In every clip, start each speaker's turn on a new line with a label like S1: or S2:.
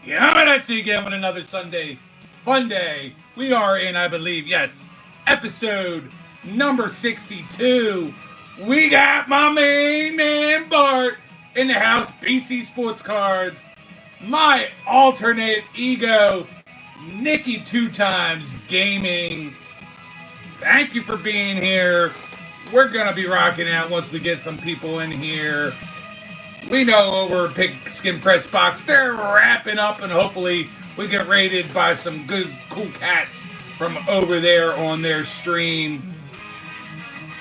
S1: Coming at you again with another Sunday Funday. We are in, I believe, yes, episode number 62. We got my main man Bart in the house, BC Sports Cards. My alternate ego, Nikki 2 Times Gaming. Thank you for being here. We're going to be rocking out once we get some people in here. We know over Pigskin Press Box, they're wrapping up, and hopefully we get rated by some good, cool cats from over there on their stream.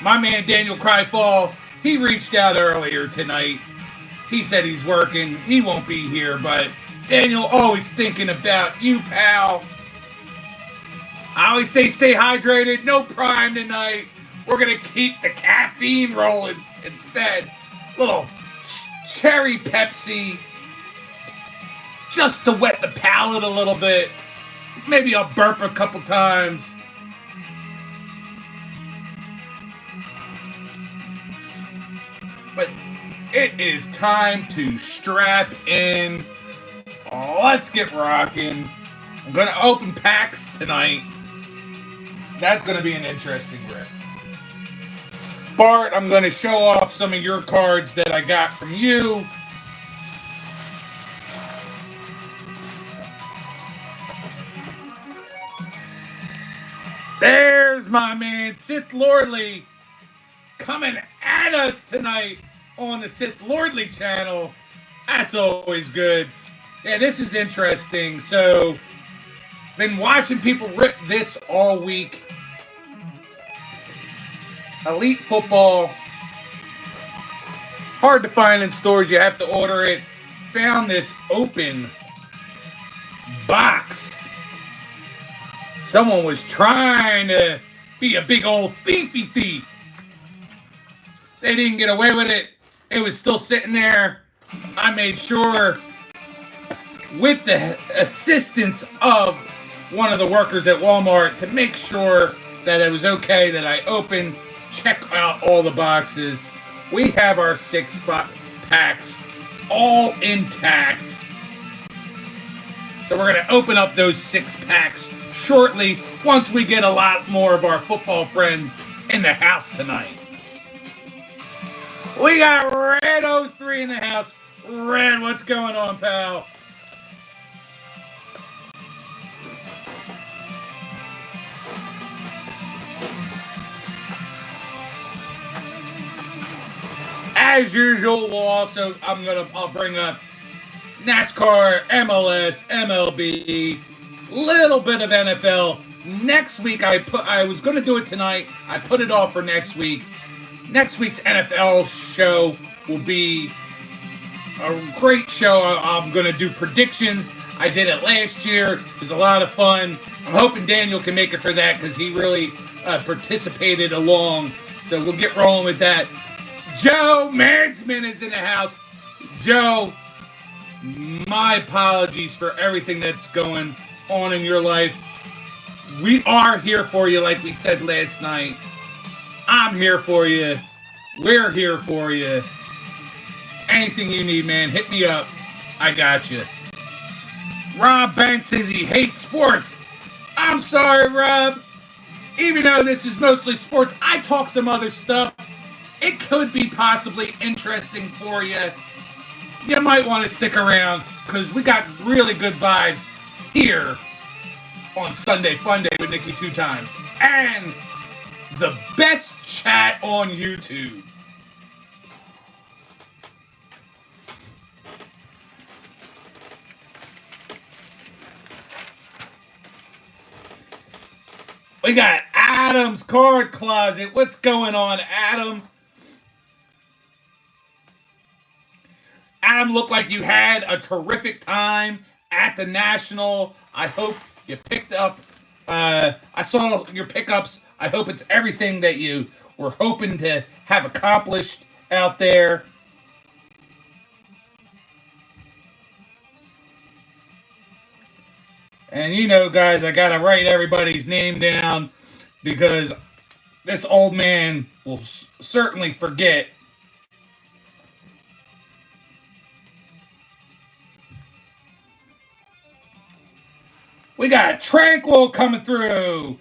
S1: My man Daniel Cryfall, he reached out earlier tonight. He said he's working. He won't be here, but Daniel, always thinking about you, pal. I always say stay hydrated. No Prime tonight. We're going to keep the caffeine rolling instead. Little cherry Pepsi, just to wet the palate a little bit. Maybe I'll burp a couple times. But it is time to strap in. Let's get rocking. I'm going to open packs tonight. That's going to be an interesting rip. Bart, I'm going to show off some of your cards that I got from you. There's my man, Sith Lordly, coming at us tonight on the Sith Lordly channel. That's always good. Yeah, this is interesting. So, been watching people rip this all week. Elite football. Hard to find in stores. You have to order it. Found this open box. Someone was trying to be a big old thiefy thief. They didn't get away with it. It was still sitting there. I made sure, with the assistance of one of the workers at Walmart, to make sure that it was okay, that I opened, check out all the boxes. We have our 6 packs all intact. So we're going to open up those 6 packs shortly once we get a lot more of our football friends in the house tonight. We got Red 03 in the house. Red, what's going on, pal? As usual, I'll bring up NASCAR, MLS, MLB, little bit of NFL. Next week, I was going to do it tonight. I put it off for next week. Next week's NFL show will be a great show. I'm going to do predictions. I did it last year. It was a lot of fun. I'm hoping Daniel can make it for that because he really participated along. So we'll get rolling with that. Joe Mansman is in the house. Joe, my apologies for everything that's going on in your life. We are here for you, like we said last night. I'm here for you. We're here for you. Anything you need, man, hit me up. I got you. Rob Banks says he hates sports. I'm sorry, Rob. Even though this is mostly sports, I talk some other stuff. It could be possibly interesting for you. You might want to stick around because we got really good vibes here on Sunday Funday with Nikki 2 Times. And the best chat on YouTube. We got Adam's Card Closet. What's going on, Adam? Adam, looked like you had a terrific time at the National. I hope you picked up. I saw your pickups. I hope it's everything that you were hoping to have accomplished out there. And you know, guys, I got to write everybody's name down because this old man will certainly forget. We got Tranquil coming through.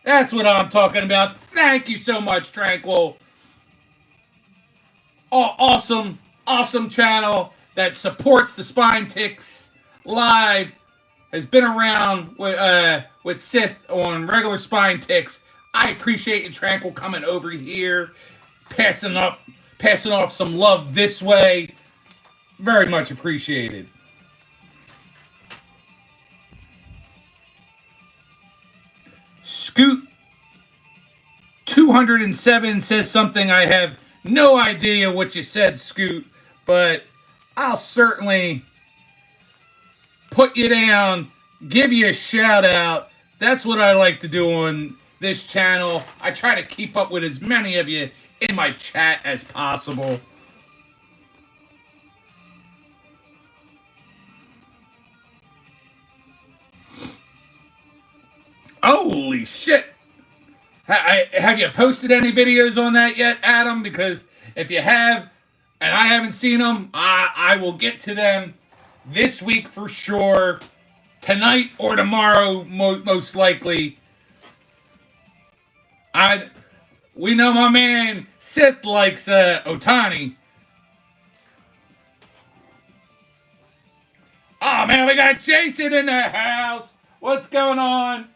S1: That's what I'm talking about. Thank you so much, Tranquil. Awesome, awesome channel that supports the Spine Ticks live. Has been around with Sith on regular Spine Ticks. I appreciate you, Tranquil, coming over here, passing off some love this way. Very much appreciated. Scoot 207 says something. I have no idea what you said, Scoot, but I'll certainly put you down, give you a shout out. That's what I like to do on this channel. I try to keep up with as many of you in my chat as possible. Holy shit! Have you posted any videos on that yet, Adam? Because if you have, and I haven't seen them, I will get to them this week for sure. Tonight or tomorrow, most likely. We know my man Sith likes Otani. Oh man, we got Jason in the house. What's going on?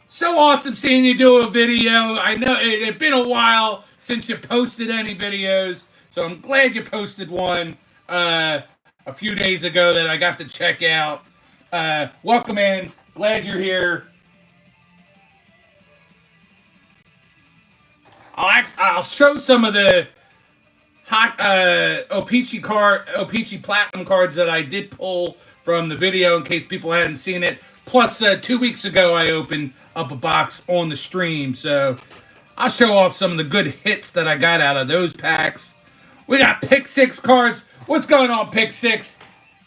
S1: So awesome seeing you do a video. I know it's been a while since you posted any videos, so I'm glad you posted one a few days ago that I got to check out. Welcome in. Glad you're here. I'll show some of the hot O-Pee-Chee Platinum cards that I did pull from the video in case people hadn't seen it. Plus, 2 weeks ago, I opened up a box on the stream, so I'll show off some of the good hits that I got out of those packs. We got Pick 6 cards. What's going on, Pick 6?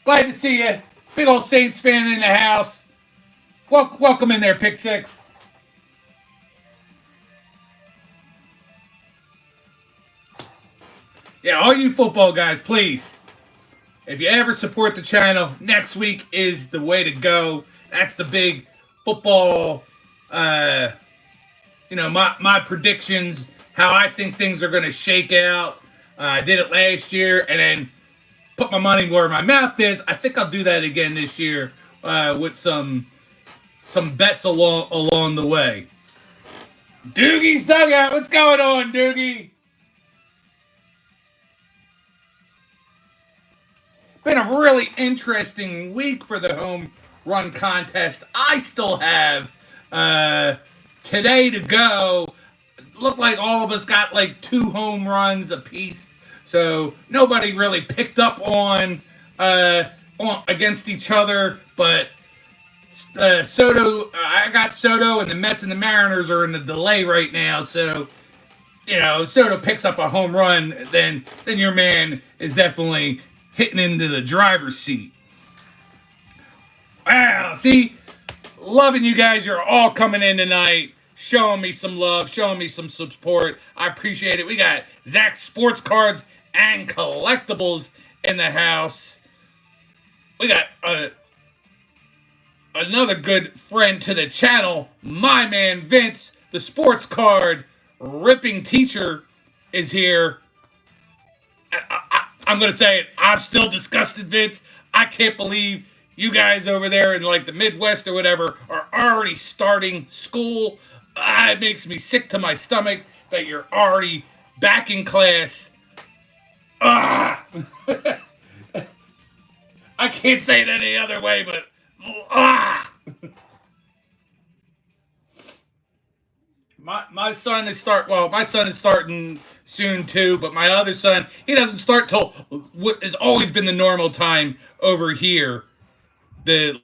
S1: Glad to see you. Big old Saints fan in the house. Welcome in there, Pick 6. Yeah, all you football guys, please. If you ever support the channel, next week is the way to go. That's the big football, my predictions, how I think things are going to shake out. I did it last year and then put my money where my mouth is. I think I'll do that again this year with some bets along the way. Doogie's Dugout, what's going on, Doogie? Been a really interesting week for the home run contest. I still have today to go. Looked like all of us got like 2 home runs apiece, so nobody really picked up on against each other. But Soto, I got Soto, and the Mets and the Mariners are in a delay right now. So Soto picks up a home run, then your man is definitely hitting into the driver's seat. Wow, see, loving you guys. You're all coming in tonight, showing me some love, showing me some support. I appreciate it. We got Zach Sports Cards and Collectibles in the house. We got another good friend to the channel, my man Vince, the sports card ripping teacher, is here. I'm going to say it. I'm still disgusted, Vince. I can't believe you guys over there in like the Midwest or whatever are already starting school. It makes me sick to my stomach that you're already back in class. I can't say it any other way, but My son is starting soon too, but my other son, he doesn't start till what has always been the normal time over here. The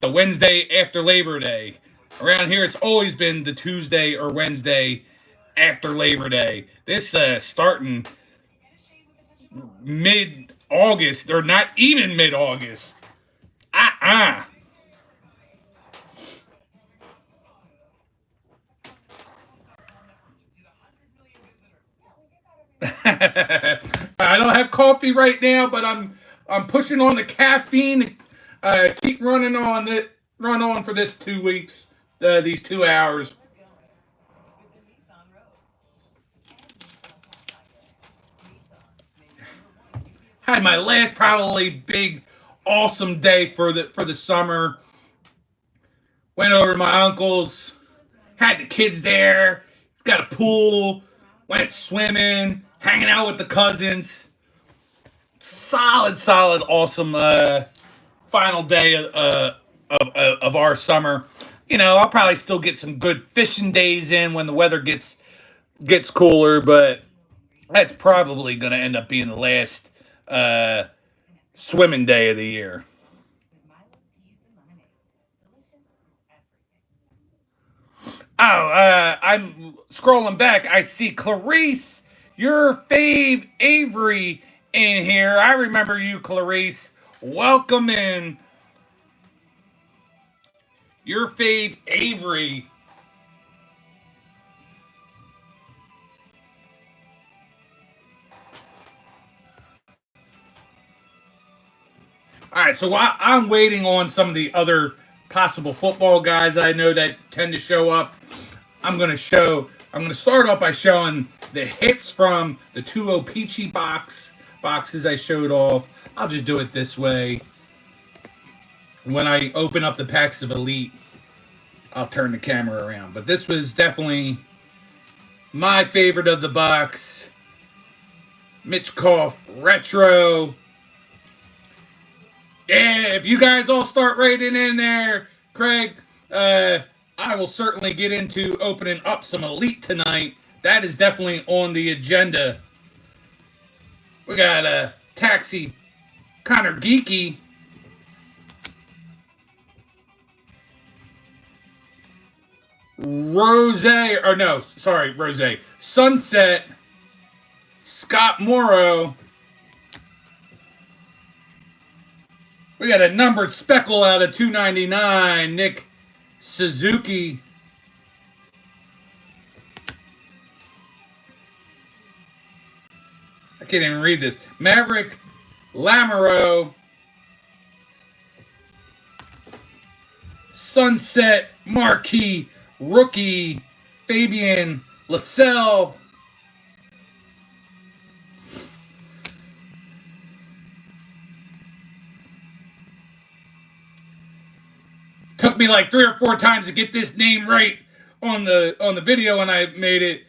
S1: Wednesday after Labor Day. Around here it's always been the Tuesday or Wednesday after Labor Day. This starting mid-August, or not even mid-August. I don't have coffee right now, but I'm pushing on the caffeine Keep run on for this 2 weeks, these 2 hours. Had my last probably big awesome day for the summer. Went over to my uncle's, had the kids there. He's got a pool. Went swimming, hanging out with the cousins. Solid, awesome final day of our summer. I'll probably still get some good fishing days in when the weather gets cooler, but that's probably going to end up being the last swimming day of the year. I'm scrolling back. I see Clarice, your fave Avery in here. I remember you, Clarice. Welcome in. Your fave Avery. All right, so I'm waiting on some of the other possible football guys I know that tend to show up. I'm gonna start off by showing the hits from the two O-Pee-Chee boxes I showed off. I'll just do it this way. When I open up the packs of Elite, I'll turn the camera around. But this was definitely my favorite of the box. Mitchkoff Retro. Yeah, if you guys all start rating in there, Craig, I will certainly get into opening up some Elite tonight. That is definitely on the agenda. We got a Taxi Connor Geeky. Rose. Sunset. Scott Morrow. We got a numbered speckle out of 299. Nick Suzuki. I can't even read this. Maverick Lamoureux. Sunset Marquee Rookie. Fabian Lascelles. Took me like 3 or 4 times to get this name right on the video, and I made it.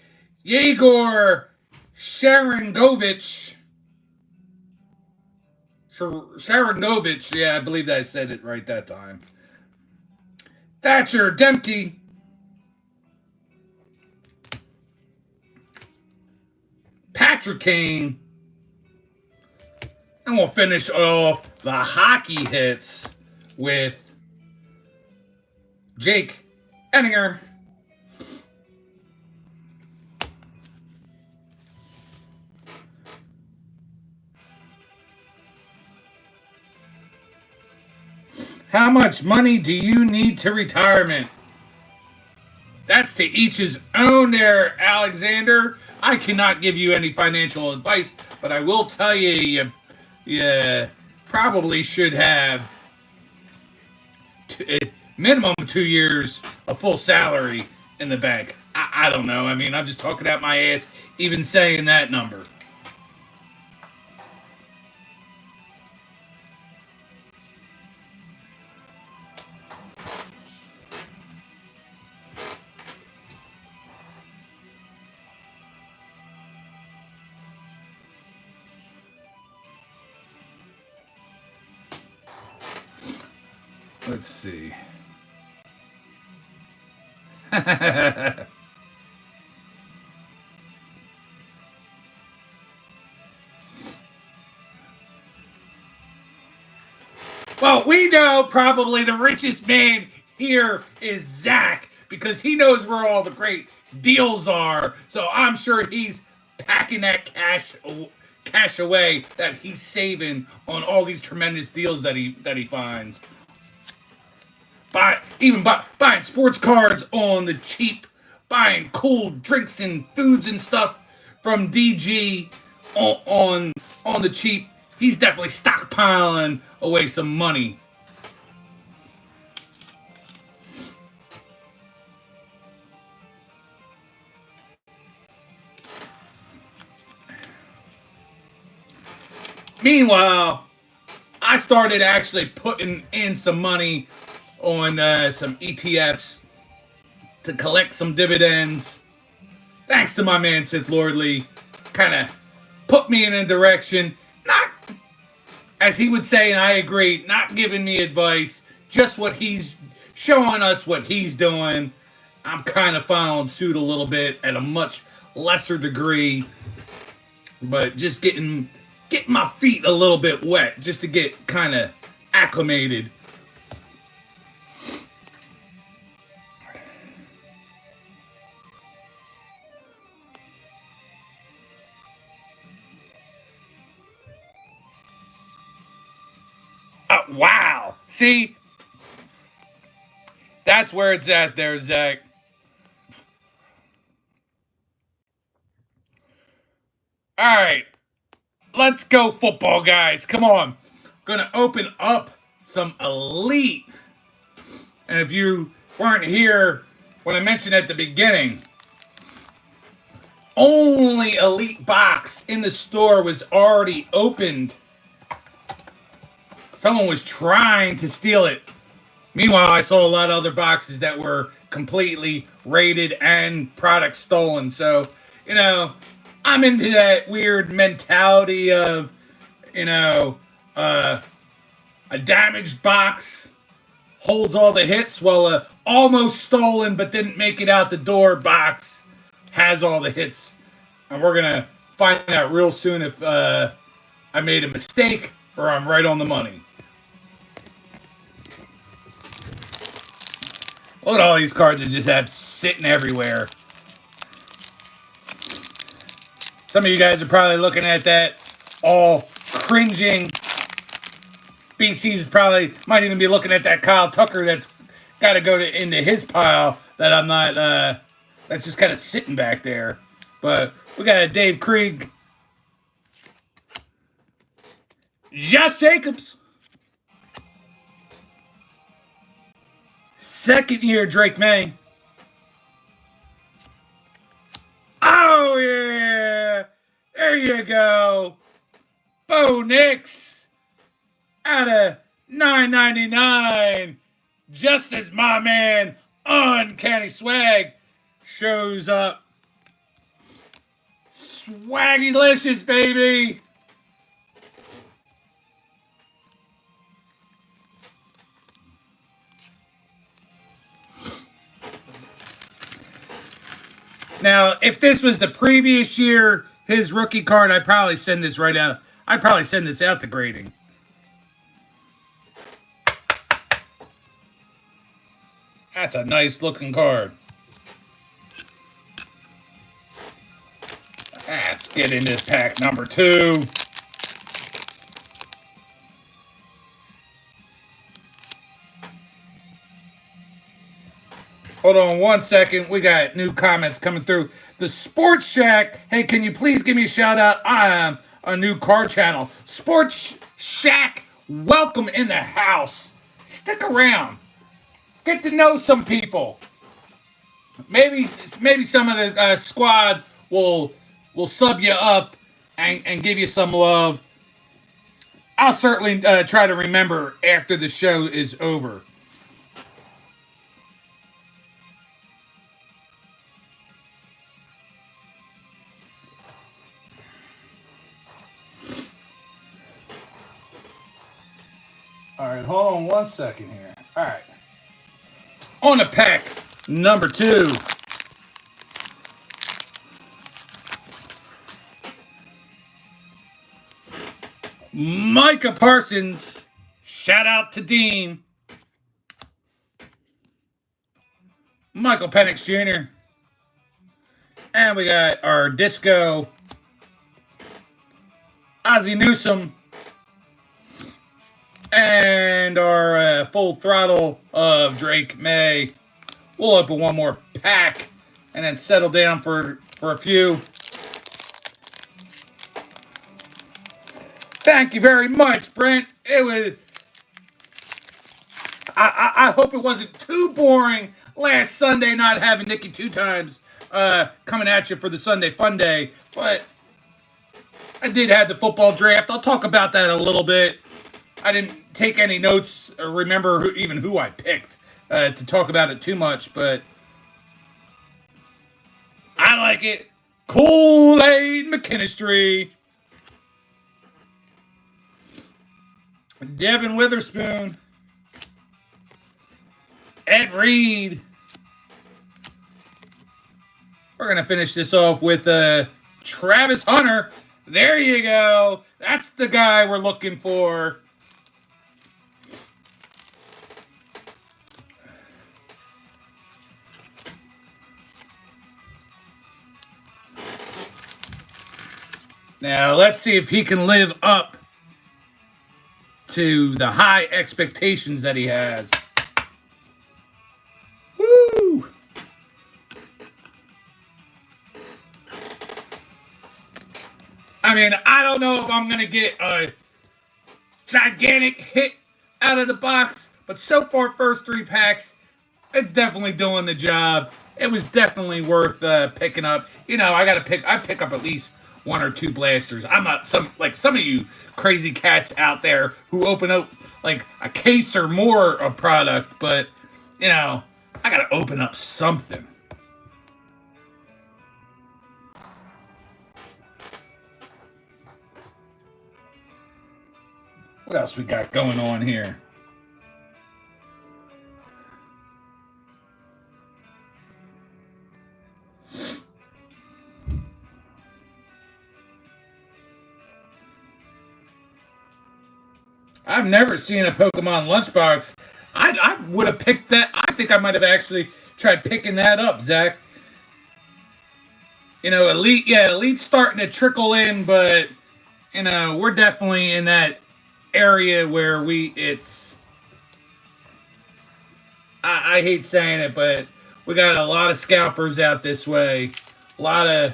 S1: Yegor Sharangovich. Sharangovich, yeah, I believe that I said it right that time. Thatcher Demke. Patrick Kane. And we'll finish off the hockey hits with Jake Enninger. How much money do you need to retirement? That's to each his own there, Alexander. I cannot give you any financial advice, but I will tell you, you probably should have minimum 2 years of full salary in the bank. I don't know. I mean, I'm just talking out my ass even saying that number. Let's see. Well, we know probably the richest man here is Zach because he knows where all the great deals are. So I'm sure he's packing that cash away that he's saving on all these tremendous deals that he finds. Buying sports cards on the cheap, buying cool drinks and foods and stuff from DG on the cheap. He's definitely stockpiling away some money Meanwhile, I started actually putting in some money on some ETFs to collect some dividends. Thanks to my man Sith Lordly, kind of put me in a direction. Not, as he would say, and I agree, not giving me advice, just what he's showing us what he's doing. I'm kind of following suit a little bit at a much lesser degree, but just getting my feet a little bit wet just to get kind of acclimated. Wow. See? That's where it's at there, Zach. All right. Let's go, football guys. Come on. Gonna open up some elite. And if you weren't here when I mentioned at the beginning, only elite box in the store was already opened. Someone was trying to steal it. Meanwhile, I saw a lot of other boxes that were completely raided and products stolen. So, I'm into that weird mentality of, a damaged box holds all the hits, while a almost stolen but didn't make it out the door box has all the hits. And we're going to find out real soon if I made a mistake or I'm right on the money. Look at all these cards I just have sitting everywhere. Some of you guys are probably looking at that all cringing. BC's probably might even be looking at that Kyle Tucker that's got to go into his pile that I'm not, that's just kind of sitting back there. But we got a Dave Krieg. Josh Jacobs. Second year Drake May. Oh, yeah. There you go. Bo Nix. Out of $9.99. Just as my man Uncanny Swag shows up. Swaggylicious, baby. Now, if this was the previous year, his rookie card, I'd probably send this right out. I'd probably send this out to grading. That's a nice looking card. Let's get into pack number 2. Hold on one second. We got new comments coming through. The Sports Shack. Hey, can you please give me a shout out? I am a new card channel. Sports Shack, welcome in the house. Stick around. Get to know some people. Maybe some of the squad will sub you up and give you some love. I'll certainly try to remember after the show is over. All right, hold on one second here. All right. On to pack number 2. Micah Parsons. Shout out to Dean. Michael Penix Jr. And we got our Disco. Ozzie Newsome. And our full throttle of Drake May. We'll open one more pack and then settle down for a few. Thank you very much, Brent. It was. I hope it wasn't too boring last Sunday not having Nikki 2 times coming at you for the Sunday Funday, but I did have the football draft. I'll talk about that a little bit. I didn't take any notes or remember even who I picked to talk about it too much, but I like it. Kool-Aid McKinstry. Devin Witherspoon. Ed Reed. We're going to finish this off with Travis Hunter. There you go. That's the guy we're looking for. Now, let's see if he can live up to the high expectations that he has. Woo! I mean, I don't know if I'm going to get a gigantic hit out of the box, but so far, first 3 packs, it's definitely doing the job. It was definitely worth picking up. You know, I pick up at least 1 or 2 blasters. I'm not some of you crazy cats out there who open up like a case or more of product, but you know, I gotta open up something. What else we got going on here? I've never seen a Pokemon lunchbox. I would have picked that. I think I might have actually tried picking that up, Zach. You know, Elite's starting to trickle in, but you know, we're definitely in that area where I hate saying it, but we got a lot of scalpers out this way. A lot of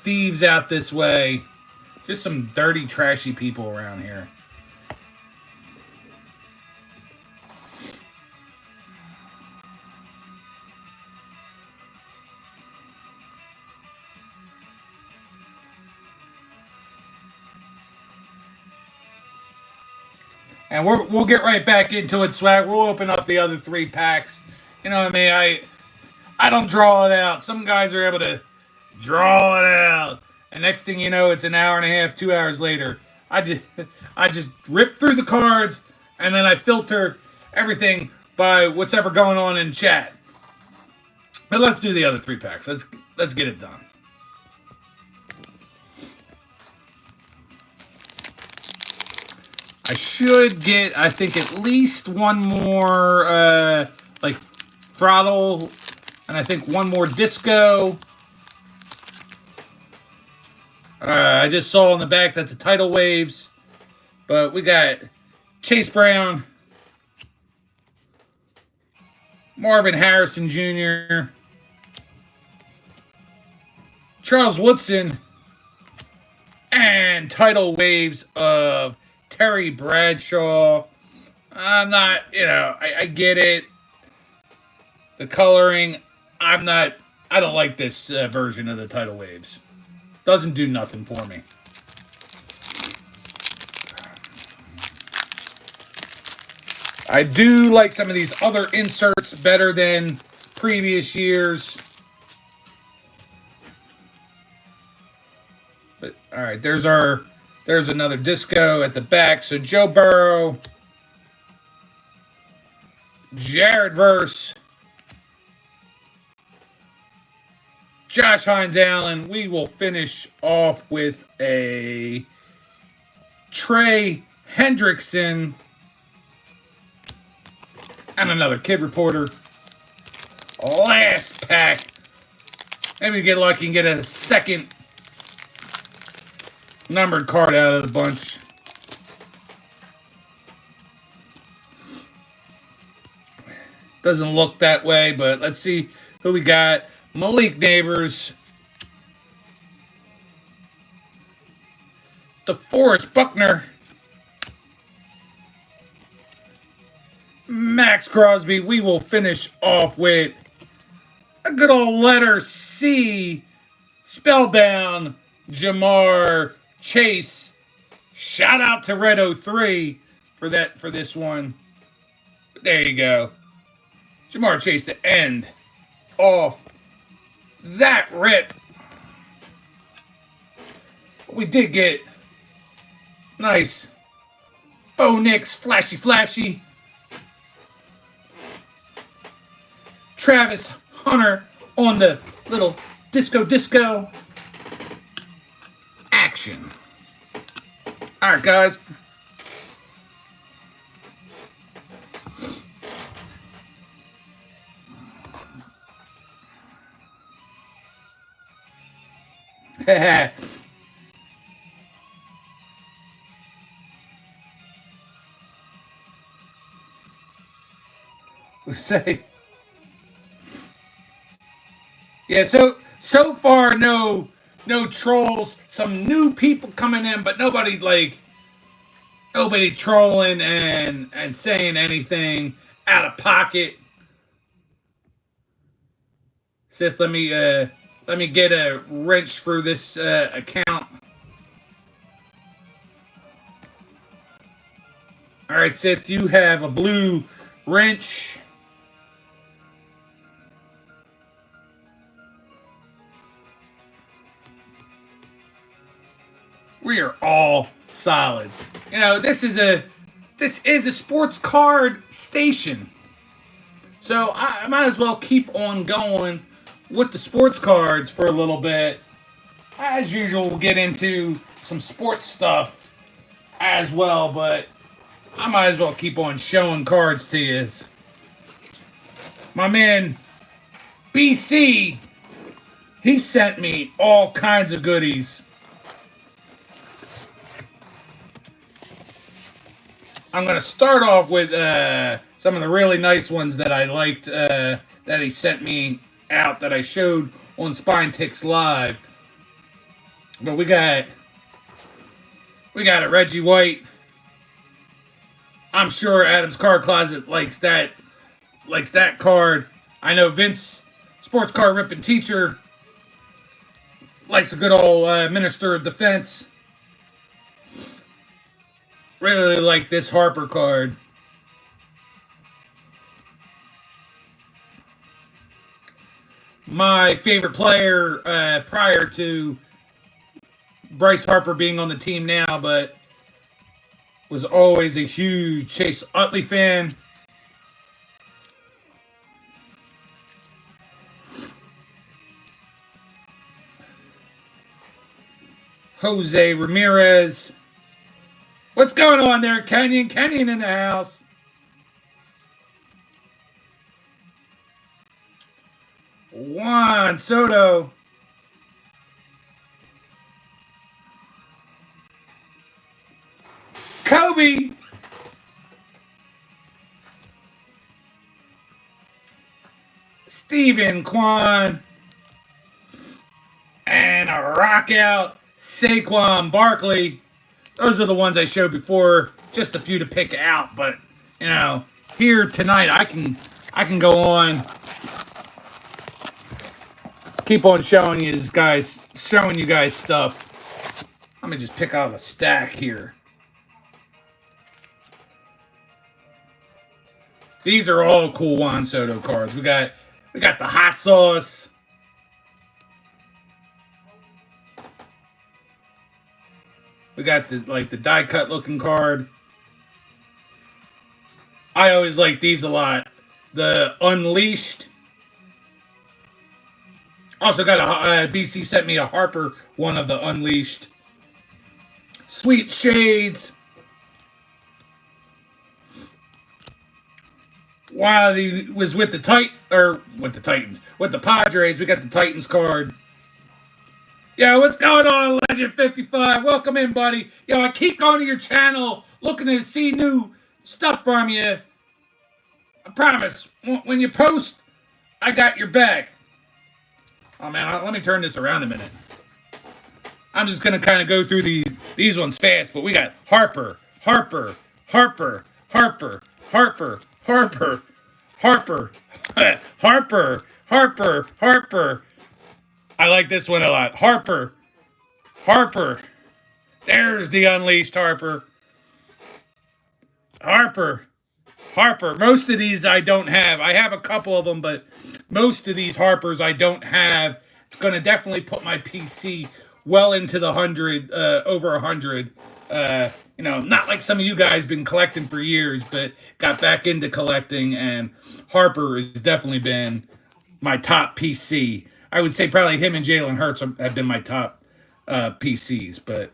S1: thieves out this way. Just some dirty, trashy people around here. And we'll get right back into it, Swag. We'll open up the other 3 packs. You know what I mean? I don't draw it out. Some guys are able to draw it out. And next thing you know, it's an hour and a half, 2 hours later. I just rip through the cards, and then I filter everything by what's ever going on in chat. But let's do the other 3 packs. Let's get it done. I should get, I think, at least 1 more, like, throttle, and I think 1 more disco. I just saw in the back that's a Tidal Waves, but we got Chase Brown, Marvin Harrison Jr., Charles Woodson, and Tidal Waves of Terry Bradshaw. I'm not, you know, I get it. The coloring, I don't like this version of the Tidal Waves. Doesn't do nothing for me. I do like some of these other inserts better than previous years. But, all right, there's another disco at the back. So Joe Burrow, Jared Verse, Josh Hines Allen. We will finish off with a Trey Hendrickson and another Kid Reporter. Last pack. Maybe we get lucky and get a second numbered card out of the bunch. Doesn't look that way, but let's see who we got. Malik Neighbors. DeForest Buckner. Max Crosby. We will finish off with a good old letter C. Spellbound Jamar Chase. Shout out to Red03 for this one. But there you go. Jamar Chase to end off that rip. We did get nice Bo Nix, flashy. Travis Hunter on the little disco action. All right, guys. We say, yeah. So far, no trolls. Some new people coming in, but nobody trolling and saying anything out of pocket. Sith, let me get a wrench for this account. All right, Sith, you have a blue wrench. We are all solid. You know, this is a sports card station. So I might as well keep on going with the sports cards for a little bit. As usual, we'll get into some sports stuff as well, but I might as well keep on showing cards to you. My man BC, he sent me all kinds of goodies. I'm going to start off with some of the really nice ones that I liked that he sent me out that I showed on Spine Ticks Live. But we got a Reggie White. I'm sure Adam's Card Closet likes that card. I know Vince, sports card ripping teacher, likes a good old Minister of Defense. Really like this Harper card. My favorite player prior to Bryce Harper being on the team now, but was always a huge Chase Utley fan. Jose Ramirez. What's going on there, Kenyon? Kenyon in the house. Juan Soto. Kobe. Steven Kwan. And a rock out Saquon Barkley. Those are the ones I showed before. Just a few to pick out, but you know, here tonight I can go on, keep on showing you guys stuff. Let me just pick out a stack here. These are all cool Juan Soto cards. We got the hot sauce. We got the die cut looking card. I always like these a lot. The Unleashed. Also got a BC sent me a Harper one of the Unleashed. Sweet Shades. While he was with the Titans, with the Padres, we got the Titans card. Yo, what's going on, Legend 55? Welcome in, buddy. Yo, I keep going to your channel looking to see new stuff from you. I promise. When you post, I got your back. Oh, man, let me turn this around a minute. I'm just going to kind of go through these ones fast, but we got Harper. I like this one a lot. Harper. There's the unleashed Harper. Harper. Most of these I don't have. I have a couple of them, but most of these Harpers I don't have. It's going to definitely put my PC well into the 100, over 100. Not like some of you guys been collecting for years, but got back into collecting, and Harper has definitely been my top PC. I would say probably him and Jalen Hurts have been my top PCs, but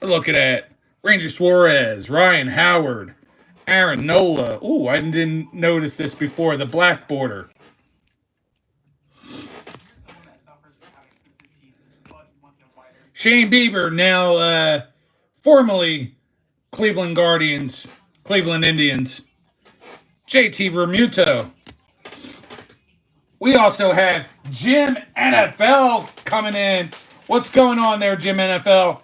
S1: look at that. Ranger Suarez, Ryan Howard, Aaron Nola. Ooh, I didn't notice this before. The black border. Shane Bieber, now formerly Cleveland Guardians, Cleveland Indians. JT Realmuto. We also have Jim NFL coming in. What's going on there, Jim NFL?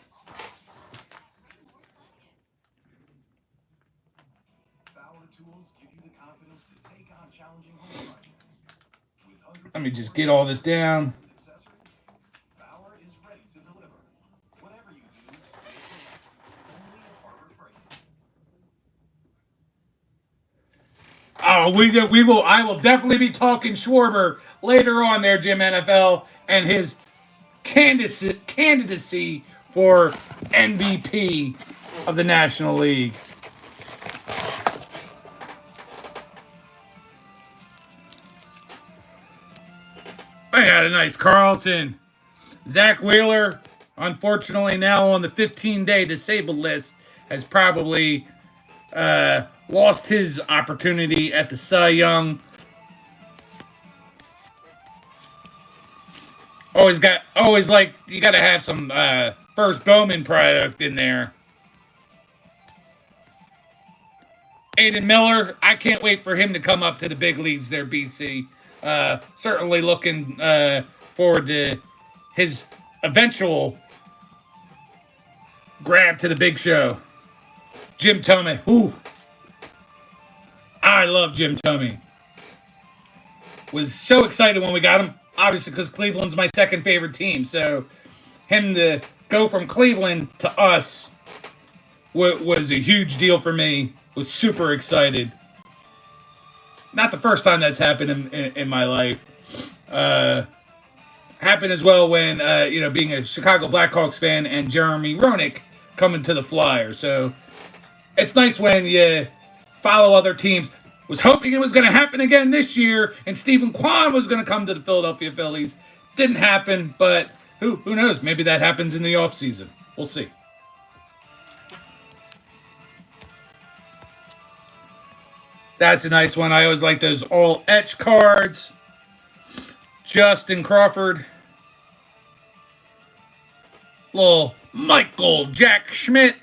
S1: Let me just get all this down. Oh, we will. I will definitely be talking Schwarber later on there, Jim NFL, and his candidacy for MVP of the National League. I got a nice Carlton. Zach Wheeler, unfortunately now on the 15-day disabled list, has probably lost his opportunity at the Cy Young. You got to have some first Bowman product in there. Aiden Miller, I can't wait for him to come up to the big leagues there, BC. Certainly looking forward to his eventual grab to the big show. Jim Thome. Ooh. I love Jim Thome. Was so excited when we got him. Obviously, because Cleveland's my second favorite team. So, him to go from Cleveland to us was a huge deal for me. Was super excited. Not the first time that's happened in my life. Happened as well when, being a Chicago Blackhawks fan and Jeremy Roenick coming to the Flyers. So, it's nice when you follow other teams. Was hoping it was going to happen again this year, and Stephen Kwan was going to come to the Philadelphia Phillies. Didn't happen, but who knows? Maybe that happens in the offseason. We'll see. That's a nice one. I always like those all etch cards. Justin Crawford. Little Michael Jack Schmidt.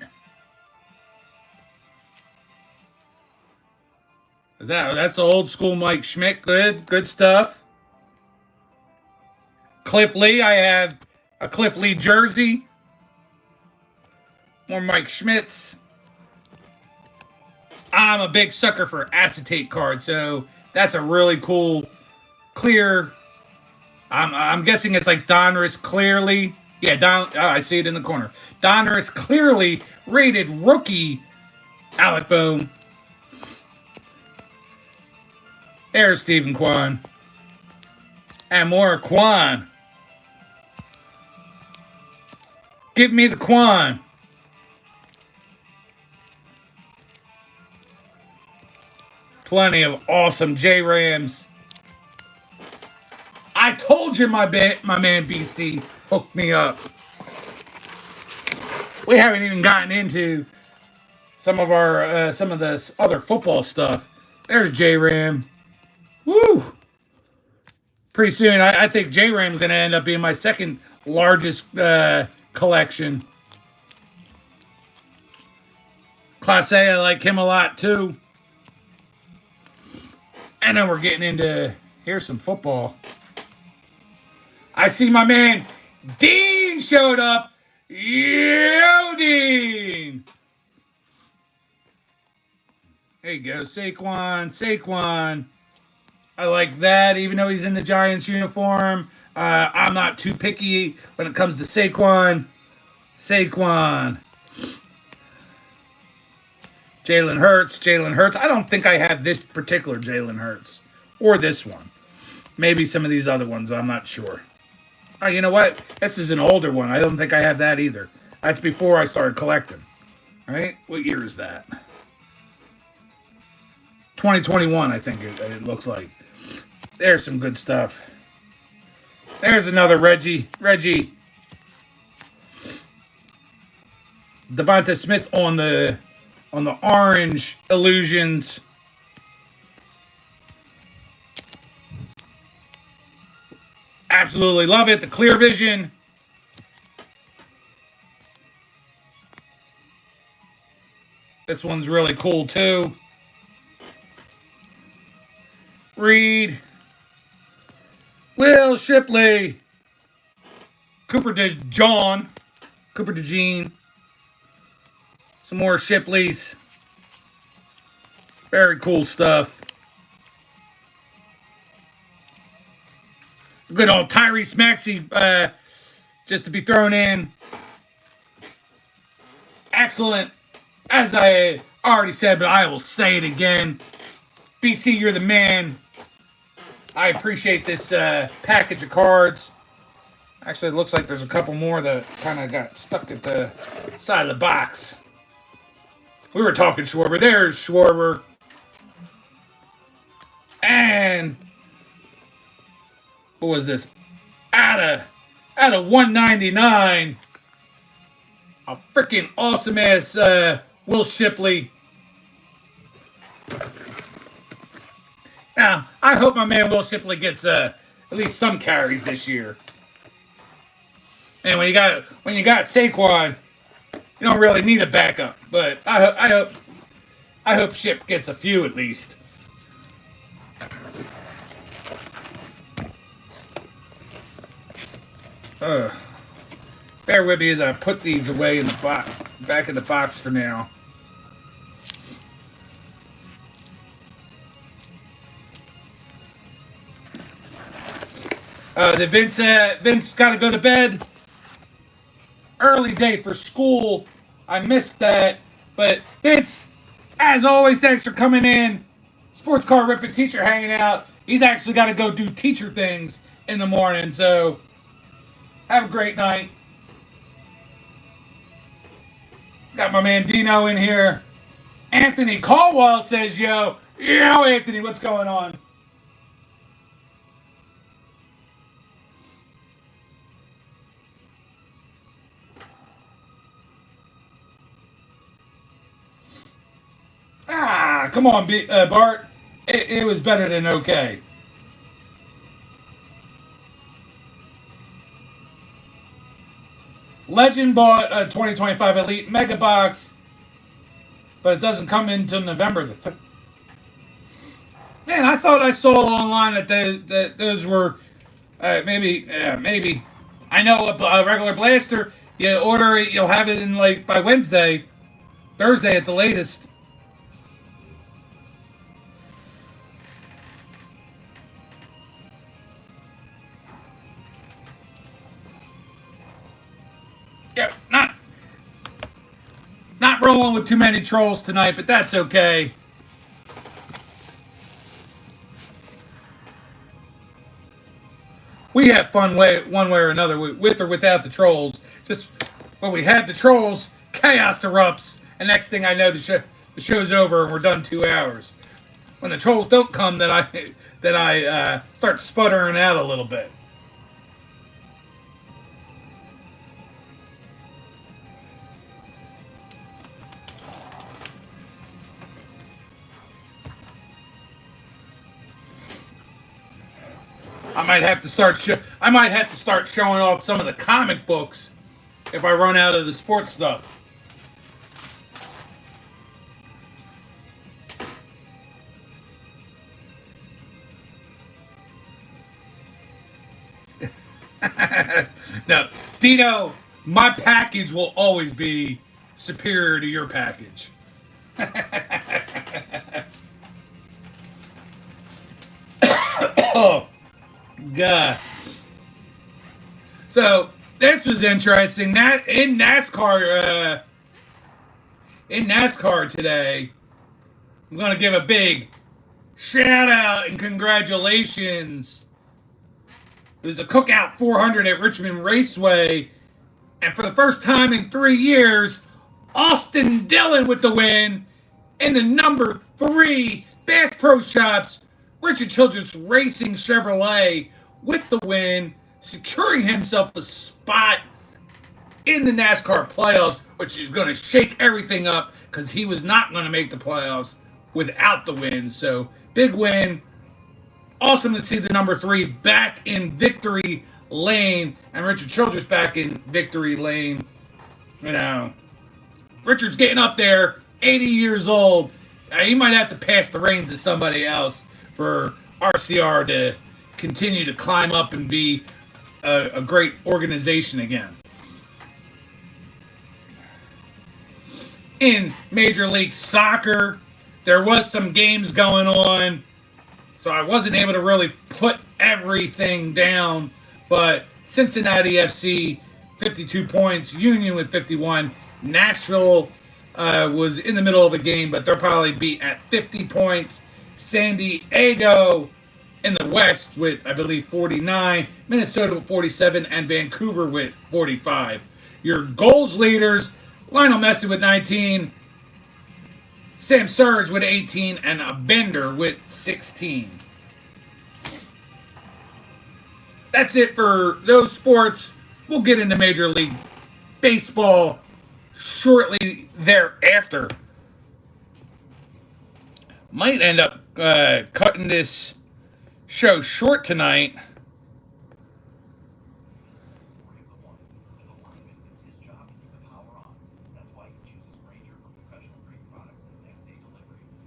S1: That's old school Mike Schmidt. Good stuff. Cliff Lee. I have a Cliff Lee jersey. More Mike Schmidts. I'm a big sucker for acetate cards, so that's a really cool, clear. I'm guessing it's like Donruss Clearly. Yeah, I see it in the corner. Donruss Clearly rated rookie. Alec Bohm. There's Stephen Kwan. And more Kwan. Give me the Kwan. Plenty of awesome J-Rams. I told you my man BC hooked me up. We haven't even gotten into some of the other football stuff. There's J-Ram. Woo! Pretty soon, I think J-Ram's going to end up being my second largest collection. Class A, I like him a lot too. And then we're getting into, here's some football. I see my man Dean showed up. Yo, Dean! There you go, Saquon. I like that, even though he's in the Giants uniform. I'm not too picky when it comes to Saquon. Jalen Hurts. Jalen Hurts. I don't think I have this particular Jalen Hurts or this one. Maybe some of these other ones. I'm not sure. Oh, you know what? This is an older one. I don't think I have that either. That's before I started collecting. Right? What year is that? 2021, I think it looks like. There's some good stuff. There's another Reggie. Devonta Smith on the orange illusions. Absolutely love it. The clear vision. This one's really cool too. Reed. Will Shipley. Cooper DeJean. Some more Shipleys. Very cool stuff. Good old Tyrese Maxey, just to be thrown in. Excellent. As I already said, but I will say it again. BC, you're the man. I appreciate this package of cards. Actually, it looks like there's a couple more that kind of got stuck at the side of the box. We were talking Schwarber. There's Schwarber. And what was this? Out of 199. A freaking awesome ass Will Shipley. Now, I hope my man Will Shipley gets at least some carries this year. And when you got Saquon, you don't really need a backup. But I hope Ship gets a few at least. Bear with me as I put these away in the back of the box for now. The Vince got to go to bed. Early day for school. I missed that. But Vince, as always, thanks for coming in. Sports car ripping teacher hanging out. He's actually got to go do teacher things in the morning. So have a great night. Got my man Dino in here. Anthony Caldwell says, yo, Anthony, what's going on? Come on, Bart. It was better than okay. Legend bought a 2025 Elite Mega Box, but it doesn't come in until November the 3rd. Man, I thought I saw online that those were maybe. I know a regular blaster. You order it, you'll have it in like by Wednesday, Thursday at the latest. Yeah, not rolling with too many trolls tonight, but that's okay. We have fun one way or another, with or without the trolls. Just when we have the trolls, chaos erupts, and next thing I know, the show's over and we're done 2 hours. When the trolls don't come, then I start sputtering out a little bit. I might have to start showing off some of the comic books if I run out of the sports stuff. No, Dino, my package will always be superior to your package. Oh. God. So this was interesting. That in NASCAR today, I'm going to give a big shout out and congratulations. It was the Cookout 400 at Richmond Raceway. And for the first time in 3 years, Austin Dillon with the win in the number 3 Bass Pro Shops Richard Childress Racing Chevrolet with the win, securing himself a spot in the NASCAR playoffs, which is going to shake everything up because he was not going to make the playoffs without the win. So, big win. Awesome to see the number 3 back in victory lane and Richard Childress back in victory lane. You know, Richard's getting up there, 80 years old. He might have to pass the reins to somebody else for RCR to continue to climb up and be a great organization again. In Major League Soccer, there was some games going on, so I wasn't able to really put everything down, but Cincinnati FC, 52 points, Union with 51, Nashville was in the middle of a game, but they'll probably be at 50 points, San Diego in the West with, I believe, 49, Minnesota with 47, and Vancouver with 45. Your goals leaders, Lionel Messi with 19, Sam Surge with 18, and a Bender with 16. That's it for those sports. We'll get into Major League Baseball shortly thereafter. Might end up cutting this show short tonight.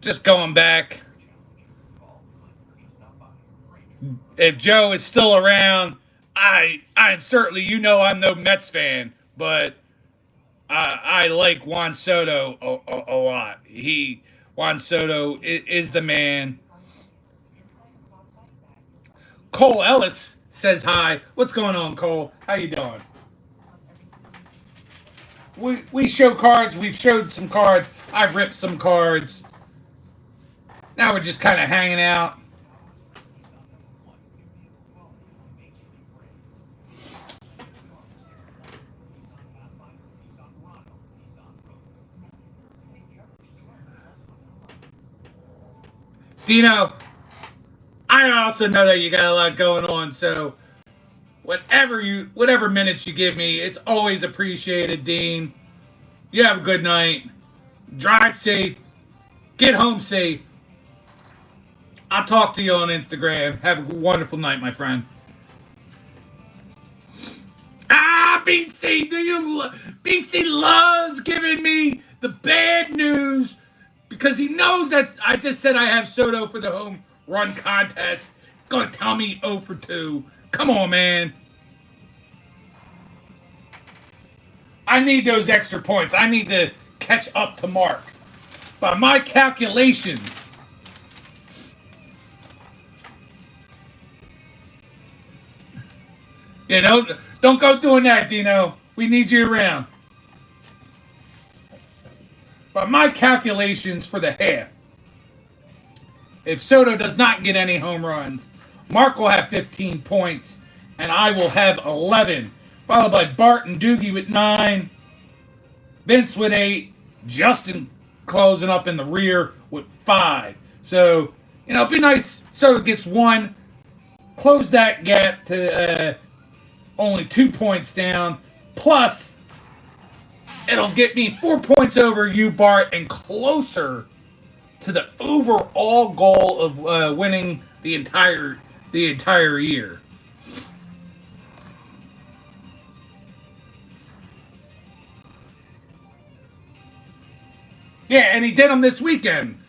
S1: Just going back. If Joe is still around, I'm certainly, you know, I'm no Mets fan, but I like Juan Soto a lot. Juan Soto is the man. Cole Ellis says hi. What's going on, Cole? How you doing? We show cards. We've showed some cards. I've ripped some cards. Now we're just kind of hanging out. Dino, I also know that you got a lot going on, so whatever minutes you give me, it's always appreciated, Dean. You have a good night. Drive safe. Get home safe. I'll talk to you on Instagram. Have a wonderful night, my friend. BC, BC loves giving me the bad news because he knows that I just said I have Soto for the home run contest. Gonna tell me 0 for 2. Come on, man. I need those extra points. I need to catch up to Mark. By my calculations, you know, don't go doing that, Dino. We need you around. By my calculations for the half, if Soto does not get any home runs, Mark will have 15 points, and I will have 11, followed by Bart and Doogie with 9, Vince with 8, Justin closing up in the rear with 5. So, you know, it'd be nice. Soto gets 1, close that gap to only 2 points down, plus it'll get me 4 points over you, Bart, and closer to the overall goal of winning the entire year. Yeah, and he did them this weekend.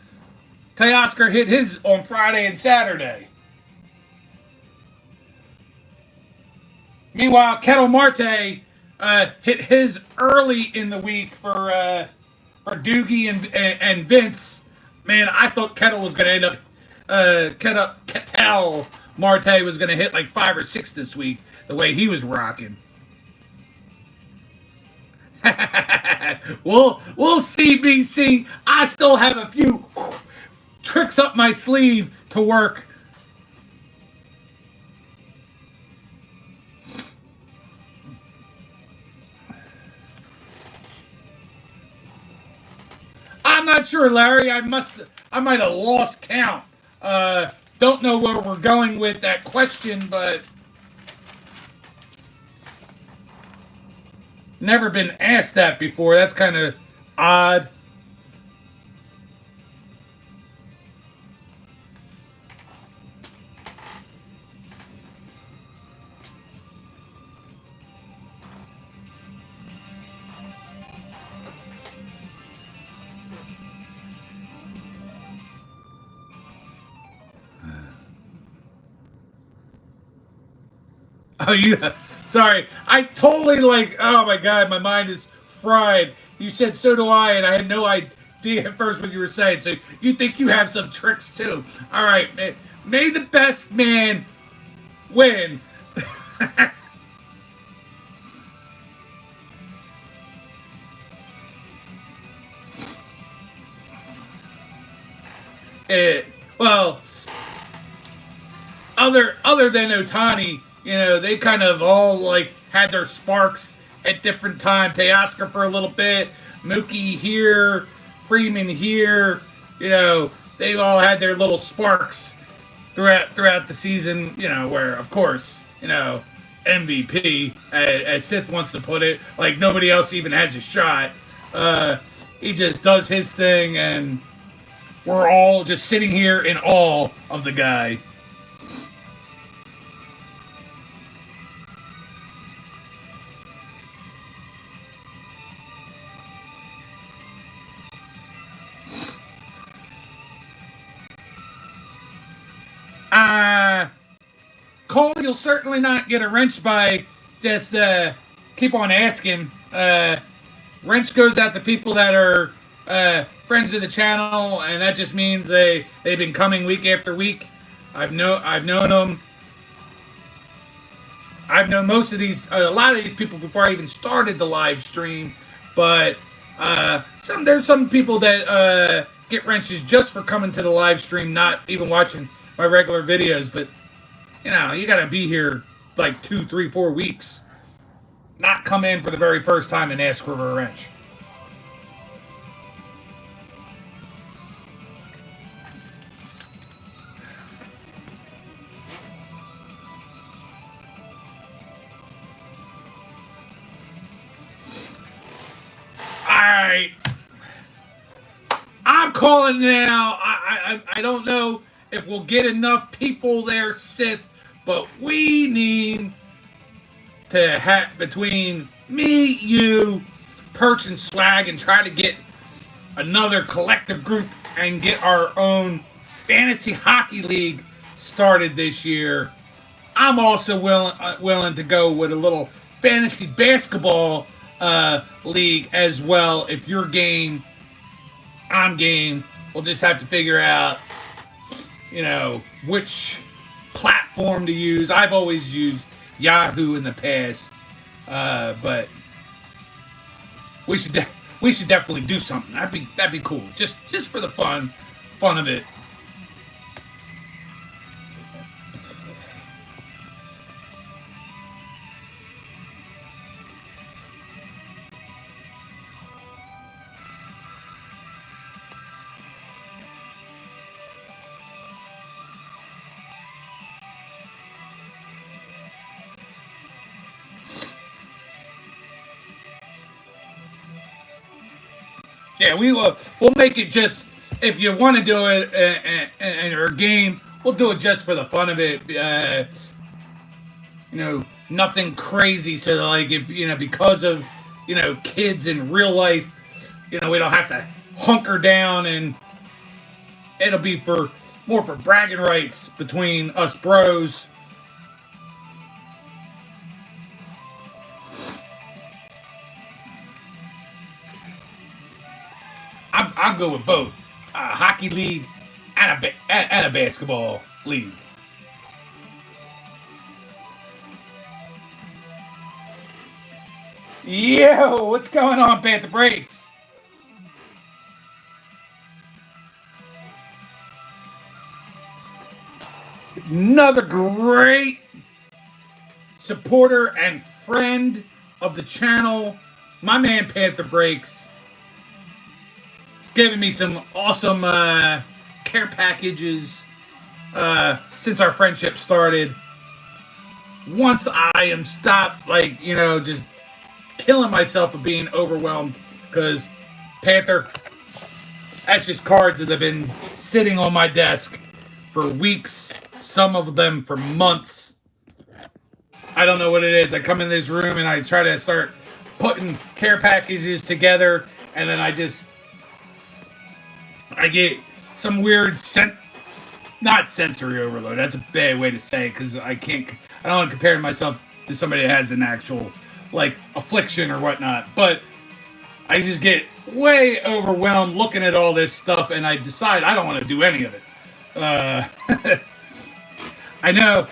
S1: Teoscar hit his on Friday and Saturday. Meanwhile, Kettle Marte hit his early in the week for Doogie and Vince. Man, I thought Kettle was going to end up Kettle Marte was going to hit like 5 or 6 this week. The way he was rocking. we'll see, BC. I still have a tricks up my sleeve to work. I'm not sure, Larry. I might have lost count. Don't know where we're going with that question, but never been asked that before. That's kind of odd. Oh, sorry. I totally oh my God, my mind is fried. You said so do I, and I had no idea at first what you were saying. So you think you have some tricks too. All right, man. May the best man win. Eh, well, other than Otani, they kind of all had their sparks at different times. Teoscar for a little bit, Mookie here, Freeman here. They all had their little sparks throughout the season. Where of course, MVP, as Sith wants to put it, like nobody else even has a shot. He just does his thing, and we're all just sitting here in awe of the guy. Cole, you'll certainly not get a wrench by just keep on asking. Wrench goes out to people that are friends of the channel, and that just means they've been coming week after week. I've known them. I've known a lot of these people before I even started the live stream, but there's some people that get wrenches just for coming to the live stream, not even watching my regular videos. But you gotta be here like 2, 3, 4 weeks, not come in for the very first time and ask for a wrench. Alright. I'm calling now. I don't know if we'll get enough people there, Sith, but we need to have, between me, you, Perch, and Swag, and try to get another collective group and get our own fantasy hockey league started this year. I'm also willing to go with a little fantasy basketball league as well. If you're game, I'm game. We'll just have to figure out, which platform to use. I've always used Yahoo in the past, but we should definitely do something. That'd be cool. Just for the fun of it. Yeah, we'll make it just, if you want to do it in our game, we'll do it just for the fun of it. Nothing crazy. So if because of kids in real life, we don't have to hunker down, and it'll be more for bragging rights between us bros. I'll go with both a hockey league and a basketball league. Yo, what's going on, Panther Breaks? Another great supporter and friend of the channel, my man Panther Breaks. He's giving me some awesome care packages since our friendship started. Once I am stopped, like, just killing myself of being overwhelmed, because Panther, that's just cards that have been sitting on my desk for weeks, some of them for months. I don't know what it is. I come in this room and I try to start putting care packages together, and then I get some weird not sensory overload. That's a bad way to say it, because I don't want to compare myself to somebody that has an actual, like, affliction or whatnot. But I just get way overwhelmed looking at all this stuff, and I decide I don't want to do any of it. I know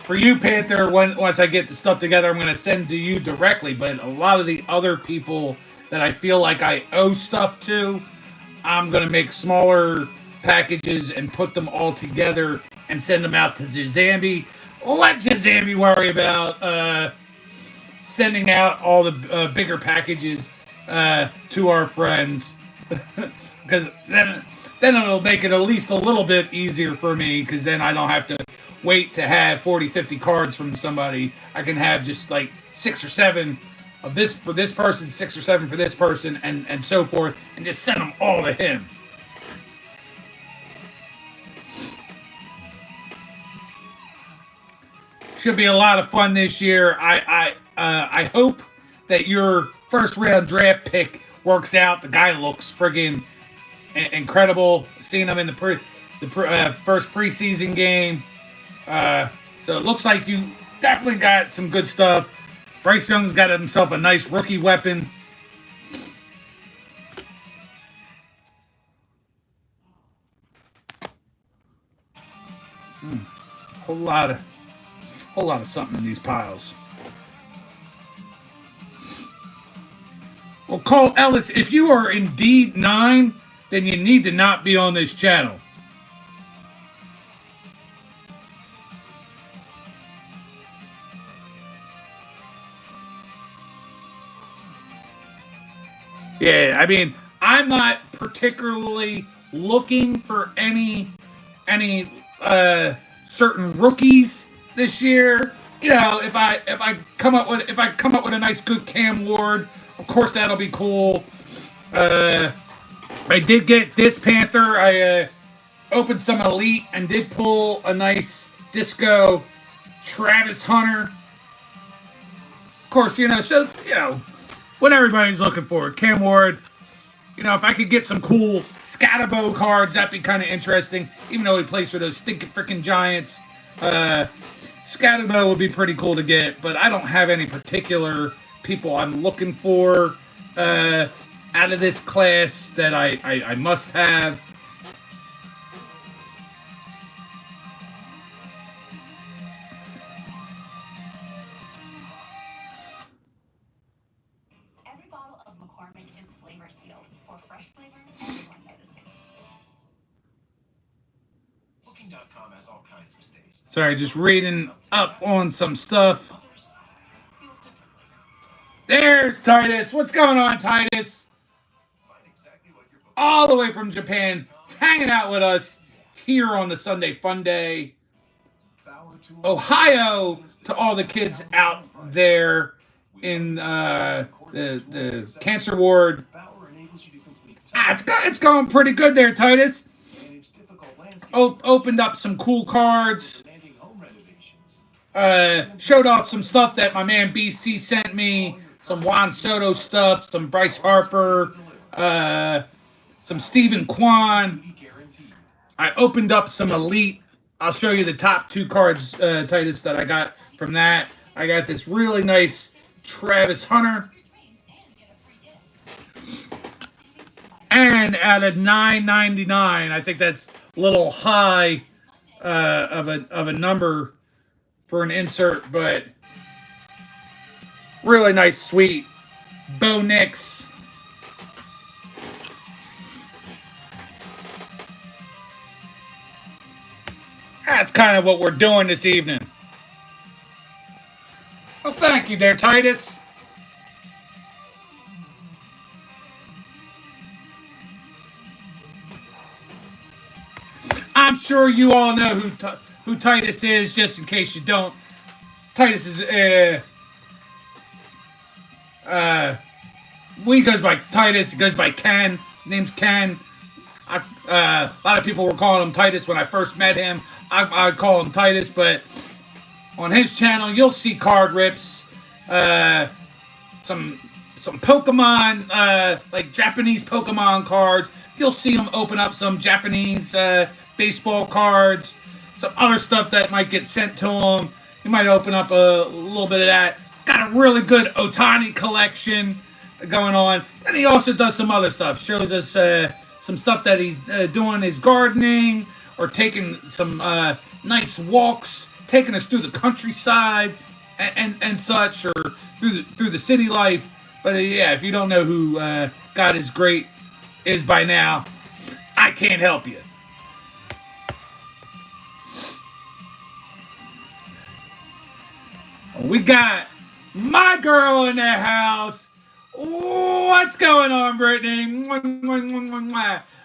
S1: for you, Panther, once I get the stuff together, I'm going to send to you directly. But a lot of the other people that I feel like I owe stuff to, I'm going to make smaller packages and put them all together and send them out to Jazambi. Let Jazambi worry about sending out all the bigger packages to our friends. Because then it'll make it at least a little bit easier for me, because then I don't have to wait to have 40, 50 cards from somebody. I can have just like 6 or 7 of this for this person, 6 or 7 for this person, and so forth, and just send them all to him. Should be a lot of fun this year. I hope that your first round draft pick works out. The guy looks friggin' incredible. Seeing him in the first preseason game. So it looks like you definitely got some good stuff. Bryce Young's got himself a nice rookie weapon. Whole lot of something in these piles. Well, Cole Ellis, if you are indeed 9, then you need to not be on this channel. Yeah, I mean, I'm not particularly looking for any certain rookies this year. If I come up with a nice good Cam Ward, of course that'll be cool. I did get this Panther. I opened some Elite and did pull a nice Disco Travis Hunter. Of course, what everybody's looking for. Cam Ward. If I could get some cool Scatterbo cards, that'd be kind of interesting. Even though he plays for those stinking freaking Giants. Scatterbo would be pretty cool to get, but I don't have any particular people I'm looking for out of this class that I must have.
S2: Every bottle of McCormick is flavor sealed. For fresh flavor, everyone notices.
S3: Booking.com has all kinds of stays.
S1: Sorry, just reading up on some stuff. There's Titus. What's going on, Titus? All the way from Japan, hanging out with us here on the Sunday Funday. Ohio, to all the kids out there in the cancer ward. It's going pretty good there, Titus. Opened up some cool cards. Showed off some stuff that my man BC sent me. Some Juan Soto stuff, some Bryce Harper, some Stephen Kwan. I opened up some Elite. I'll show you the top 2 cards, Titus, that I got from that. I got this really nice Travis Hunter. And out of $9.99, I think that's a little high of a number for an insert, but really nice, sweet Bo Nix. That's kind of what we're doing this evening. Well, thank you there, Titus. I'm sure you all know who Titus is, just in case you don't. Titus is he goes by Titus. He goes by Ken. His name's Ken. A lot of people were calling him Titus when I first met him. I call him Titus, but on his channel you'll see card rips, some Pokemon, like Japanese Pokemon cards. You'll see him open up some Japanese baseball cards, some other stuff that might get sent to him. He might open up a little bit of that. He's got a really good Otani collection going on. And he also does some other stuff. Shows us some stuff that he's doing his gardening or taking some nice walks, taking us through the countryside and such, or through the city life. But yeah, if you don't know who God is Great is by now, I can't help you. We got my girl in the house. What's going on, Brittany?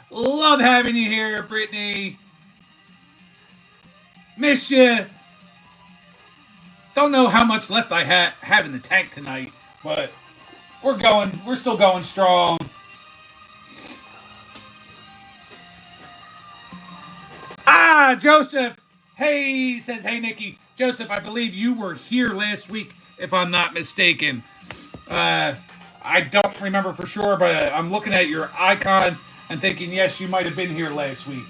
S1: Love having you here, Brittany. Miss you. Don't know how much left I have in the tank tonight, but we're still going strong. Joseph. Hey, says, hey, Nikki. Joseph, I believe you were here last week, if I'm not mistaken. I don't remember for sure, but I'm looking at your icon and thinking, yes, you might have been here last week.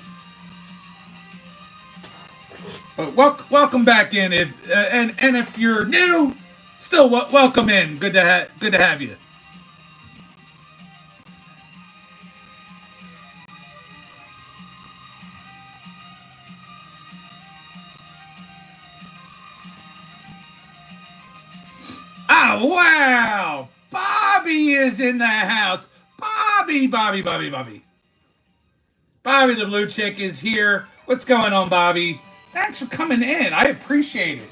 S1: But welcome back in. And if you're new, still welcome in. Good to have you. Oh, wow! Bobby is in the house. Bobby. Bobby the blue chick is here. What's going on, Bobby? Thanks for coming in. I appreciate it.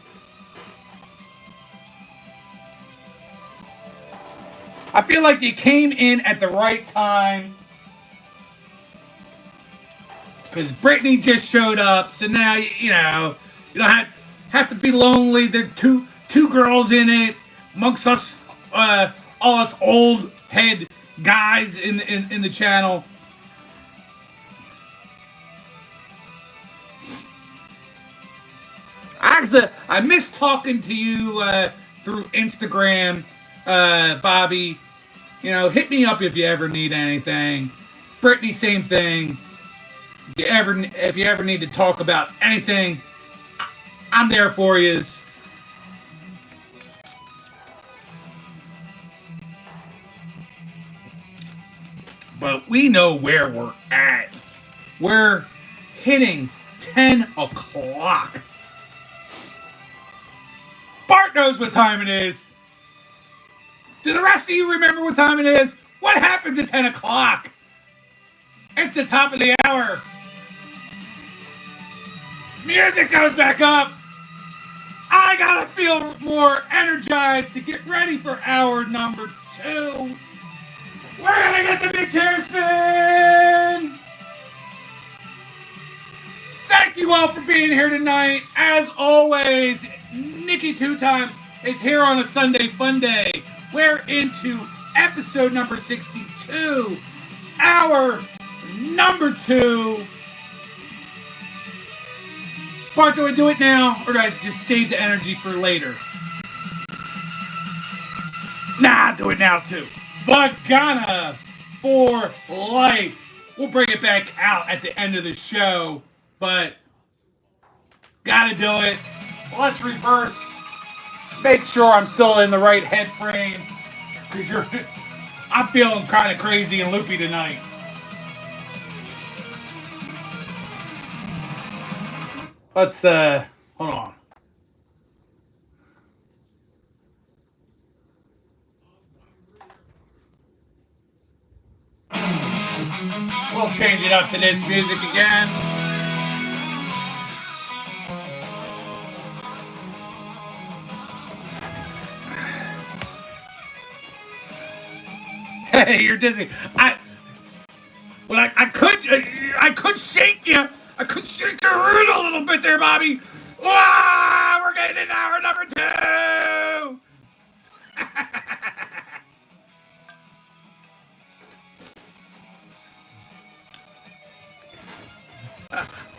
S1: I feel like you came in at the right time, because Brittany just showed up. So now, you don't have to be lonely. There are two girls in it. Amongst us, all us old head guys in the channel. Actually, I miss talking to you through Instagram, Bobby. Hit me up if you ever need anything. Brittany, same thing. If you ever need to talk about anything, I'm there for you. But we know where we're at. We're hitting 10 o'clock. Bart knows what time it is. Do the rest of you remember what time it is? What happens at 10 o'clock? It's the top of the hour. Music goes back up. I gotta feel more energized to get ready for hour number 2. We're gonna get the big chair spin! Thank you all for being here tonight. As always, Nikki 2 Times is here on a Sunday Funday. We're into episode number 62. Hour number 2. Bart, do I do it now, or do I just save the energy for later? Nah, do it now too. Vagana for life. We'll bring it back out at the end of the show, but gotta do it. Let's reverse. Make sure I'm still in the right head frame, because I'm feeling kind of crazy and loopy tonight. Let's hold on. We'll change it up to this music again. Hey, you're dizzy. I could shake you. I could shake your root a little bit there, Bobby. Ah, we're getting in hour number 2.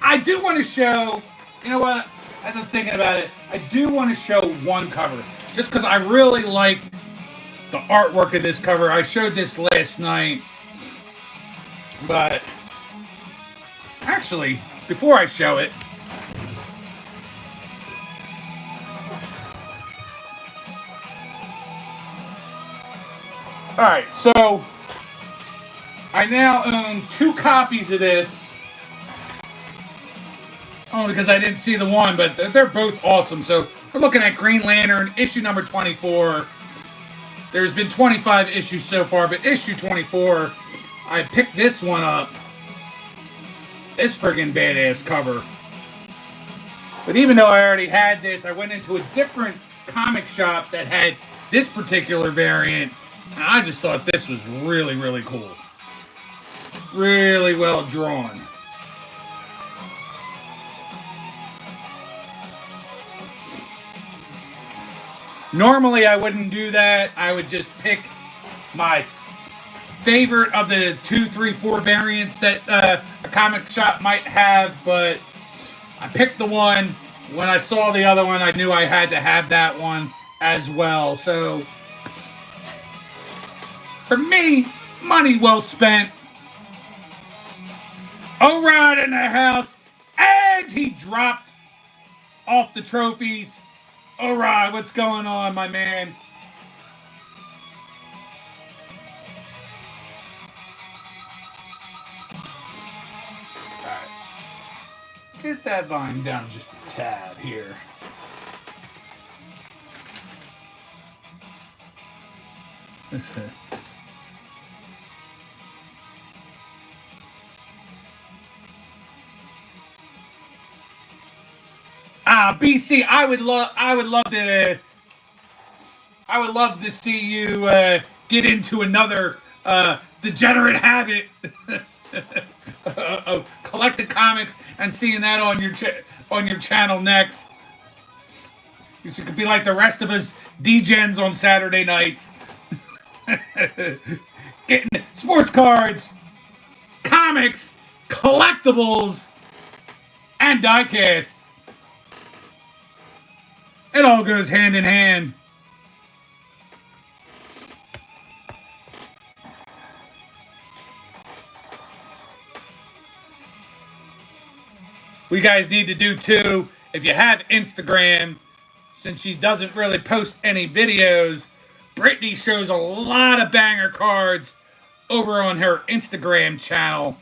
S1: I do want to show, you know what, as I'm thinking about it, I do want to show one cover. Just because I really like the artwork of this cover. I showed this last night. But, actually, before I show it, alright, so I now own 2 copies of this. Only because I didn't see the one, but they're both awesome. So we're looking at Green Lantern, issue number 24. There's been 25 issues so far, but issue 24, I picked this one up. This friggin' badass cover. But even though I already had this, I went into a different comic shop that had this particular variant, and I just thought this was really, really cool. Really well drawn. Normally, I wouldn't do that. I would just pick my favorite of the 2, 3, 4 variants that a comic shop might have, but I picked the one. When I saw the other one, I knew I had to have that one as well. So, for me, money well spent. O'Rod in the house, and he dropped off the trophies. Alright, what's going on, my man? Alright. Get that volume down just a tad here. That's it. BC, I would love to see you get into another degenerate habit of collecting comics and seeing that on your channel next. You could be like the rest of us degens on Saturday nights, getting sports cards, comics, collectibles, and diecasts. It all goes hand in hand. We guys need to do too, if you have Instagram, since she doesn't really post any videos, Brittany shows a lot of banger cards over on her Instagram channel.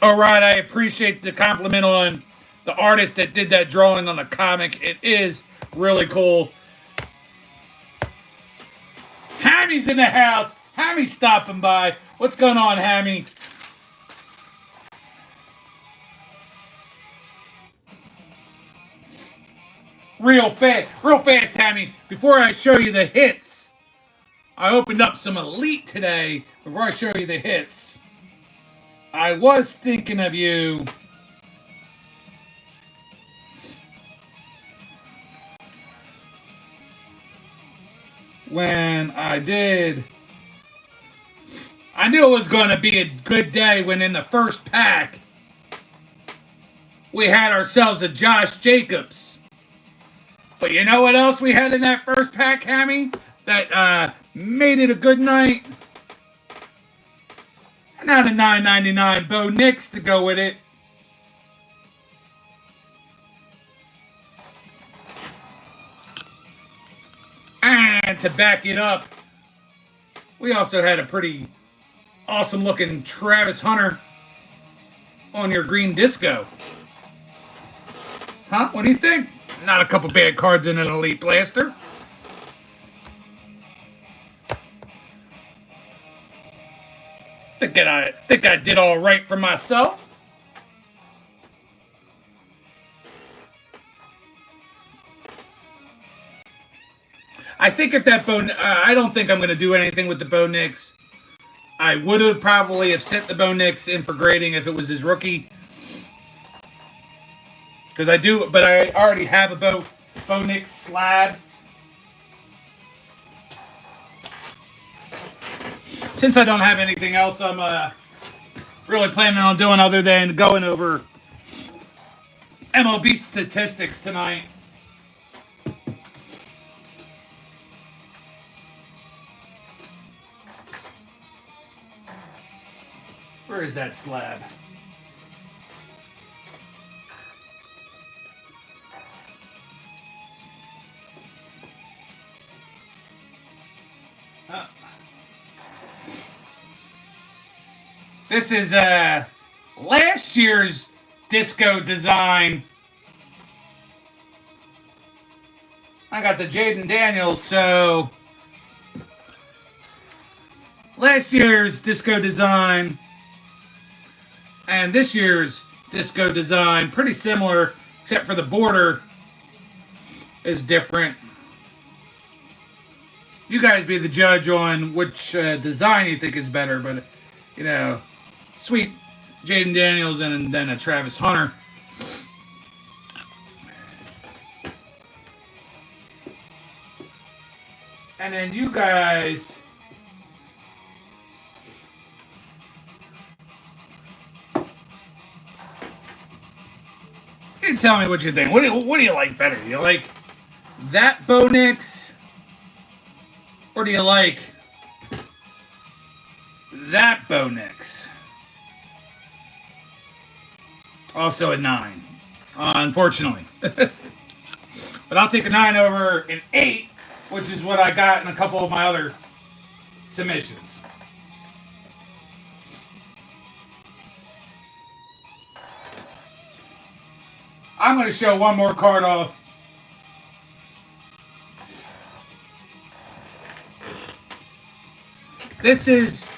S1: All right, I appreciate the compliment on the artist that did that drawing on the comic. It is really cool. Hammy's in the house. Hammy's stopping by. What's going on, Hammy? Real fast, Hammy. Before I show you the hits, I opened up some Elite today. Before I show you the hits, I was thinking of you. When I did. I knew it was going to be a good day when in the first pack we had ourselves a Josh Jacobs. But you know what else we had in that first pack, Hammy? That made it a good night? Not a $9.99 Bo Nix to go with it. And to back it up, we also had a pretty awesome looking Travis Hunter on your green disco. Huh? What do you think? Not a couple bad cards in an Elite Blaster. Think I did all right for myself. I think if that I don't think I'm going to do anything with the Bo Nix. I would have probably have sent the Bo Nix in for grading if it was his rookie. Because I do, but I already have a Bo Nix slab. Since I don't have anything else, I'm really planning on doing other than going over MLB statistics tonight. Where is that slab? This is last year's disco design. I got the Jaden Daniels, so last year's disco design and this year's disco design, pretty similar, except for the border is different. You guys be the judge on which design you think is better, but you know, sweet Jaden Daniels and then a Travis Hunter. And then you guys, you tell me what you think. What do you like better? Do you like that Bo Nix, or do you like that Bo Nix? Also a 9, unfortunately. But I'll take a 9 over an 8, which is what I got in a couple of my other submissions. I'm going to show one more card off. This is,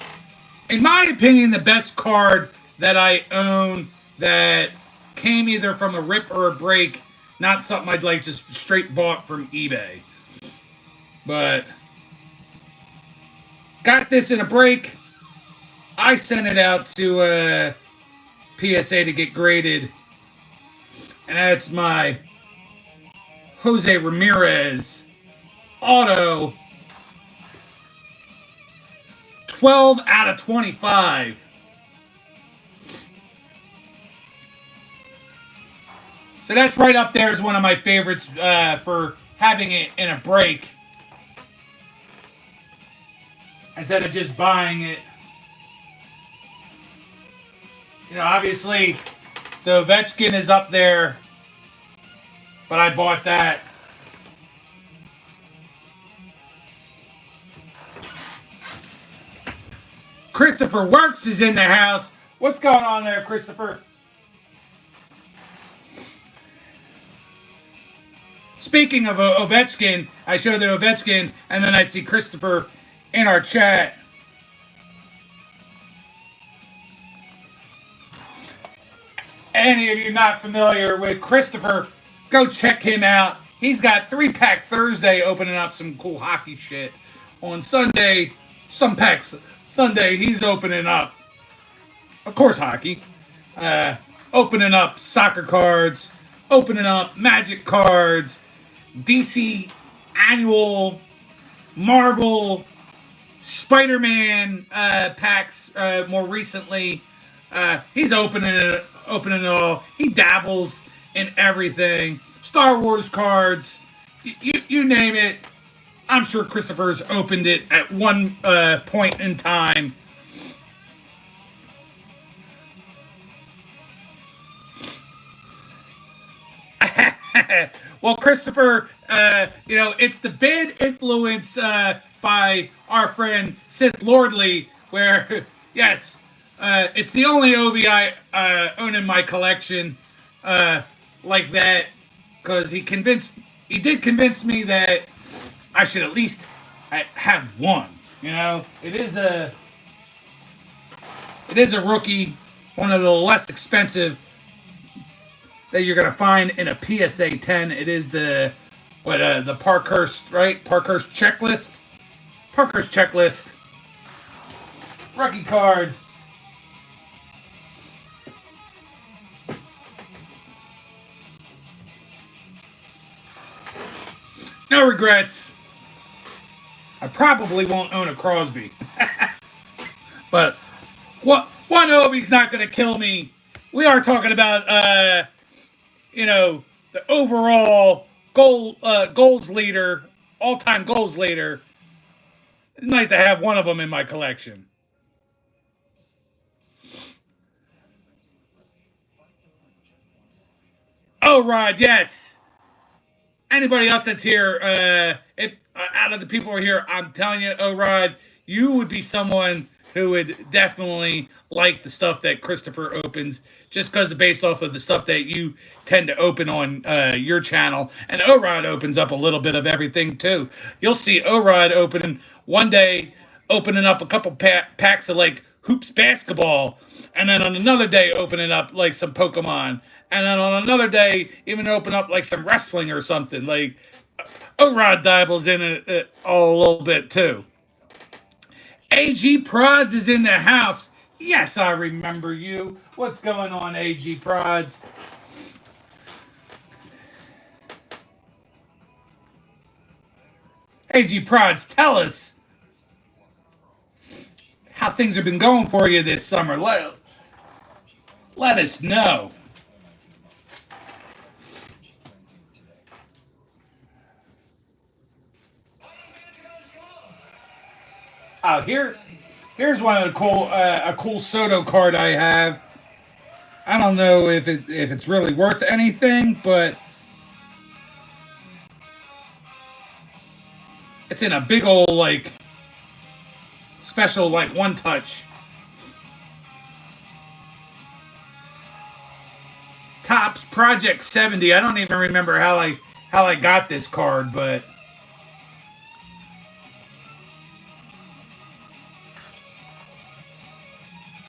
S1: in my opinion, the best card that I own that came either from a rip or a break, not something I'd like just straight bought from eBay. But got this in a break. I sent it out to PSA to get graded. And that's my Jose Ramirez auto 12 out of 25. So that's right up there as one of my favorites for having it in a break instead of just buying it. You know, obviously the Ovechkin is up there, but I bought that. Christopher Works is in the house. What's going on there, Christopher? Speaking of Ovechkin, I show the Ovechkin, and then I see Christopher in our chat. Any of you not familiar with Christopher, go check him out. He's got 3-Pack Thursday opening up some cool hockey shit. On Sunday, some packs Sunday, he's opening up, of course, hockey. Opening up soccer cards, opening up Magic cards, DC annual, Marvel, Spider-Man packs more recently. He's opening it all. He dabbles in everything. Star Wars cards, you name it. I'm sure Christopher's opened it at one point in time. Well, Christopher, you know, it's the bid influence by our friend Sith Lordly, where, yes, it's the only Obi I own in my collection like that, because he did convince me that I should at least have one. You know, it is a rookie, one of the less expensive that you're gonna find in a PSA 10. It is the what the Parkhurst, right? Parkhurst checklist. Parkhurst checklist. Rookie card. No regrets. I probably won't own a Crosby. But one Obi's not going to kill me. We are talking about, the overall goals leader, all-time goals leader. It's nice to have one of them in my collection. Oh, Rod, yes. Anybody else that's here, if out of the people who are here, I'm telling you, oh, Rod, you would be someone who would definitely like the stuff that Christopher opens, just because based off of the stuff that you tend to open on your channel. And Orod opens up a little bit of everything too. You'll see Orod opening one day, opening up a couple packs of like hoops basketball, and then on another day opening up like some Pokemon, and then on another day even open up like some wrestling or something. Like Orod dabbles in it all a little bit too. AG Prods is in the house. Yes, I remember you. What's going on, AG Prods? AG Prods, tell us how things have been going for you this summer. Let us know. Oh, here's one of the cool a cool Soto card I have. I don't know if it's really worth anything, but it's in a big old like special like one touch. Topps Project 70. I don't even remember how I got this card, but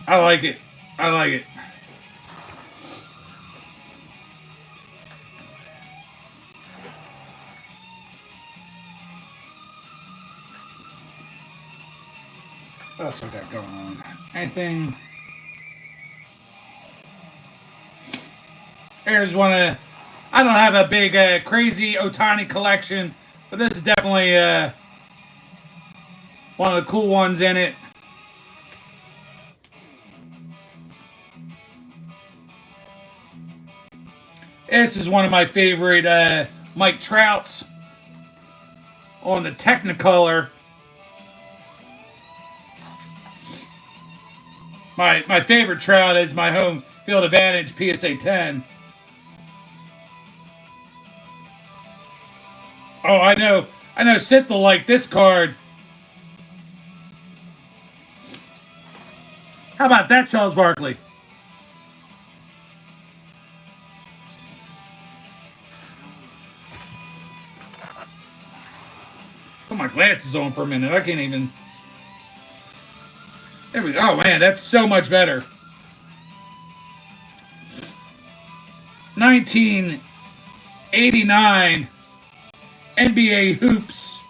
S1: I like it. I like it. What else we got going on? Anything? Here's one of. I don't have a big, crazy Otani collection, but this is definitely one of the cool ones in it. This is one of my favorite Mike Trouts on the Technicolor. My favorite Trout is my home field advantage PSA 10. Oh, I know Sith will like this card. How about that, Charles Barkley? Put my glasses on for a minute. I can't even. There we go. Oh man, that's so much better. 1989 NBA hoops.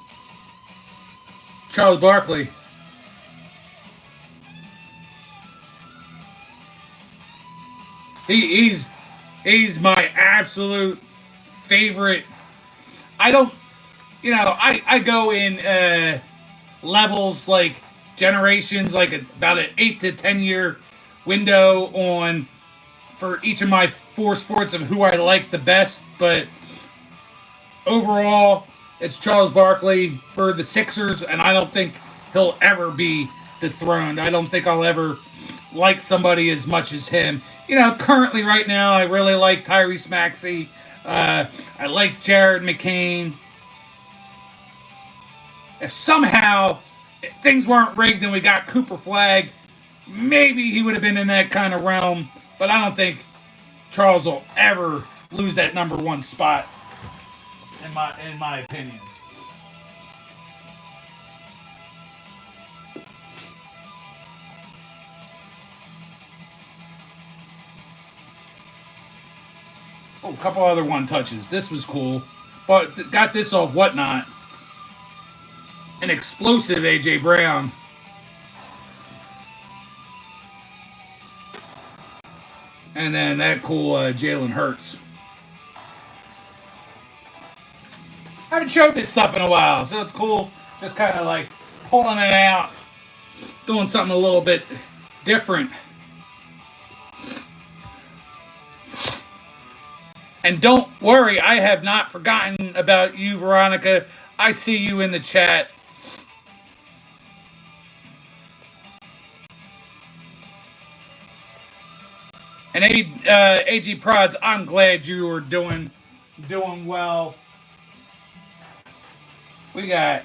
S1: Charles Barkley. He's my absolute favorite. I don't, I go in levels like generations, like about an 8 to 10 year window on for each of my four sports of who I like the best. But overall, it's Charles Barkley for the Sixers, and I don't think he'll ever be dethroned. I don't think I'll ever like somebody as much as him. Currently right now, I really like Tyrese Maxey. I like Jared McCain. If somehow things weren't rigged and we got Cooper Flag, maybe he would have been in that kind of realm. But I don't think Charles will ever lose that number one spot, in my opinion. Oh, a couple other one touches. This was cool. but got this off Whatnot. An explosive AJ Brown. And then that cool Jalen Hurts. I haven't showed this stuff in a while, so it's cool. Just kind of like pulling it out, doing something a little bit different. And don't worry, I have not forgotten about you, Veronica. I see you in the chat. And AG Prods, I'm glad you are doing well. We got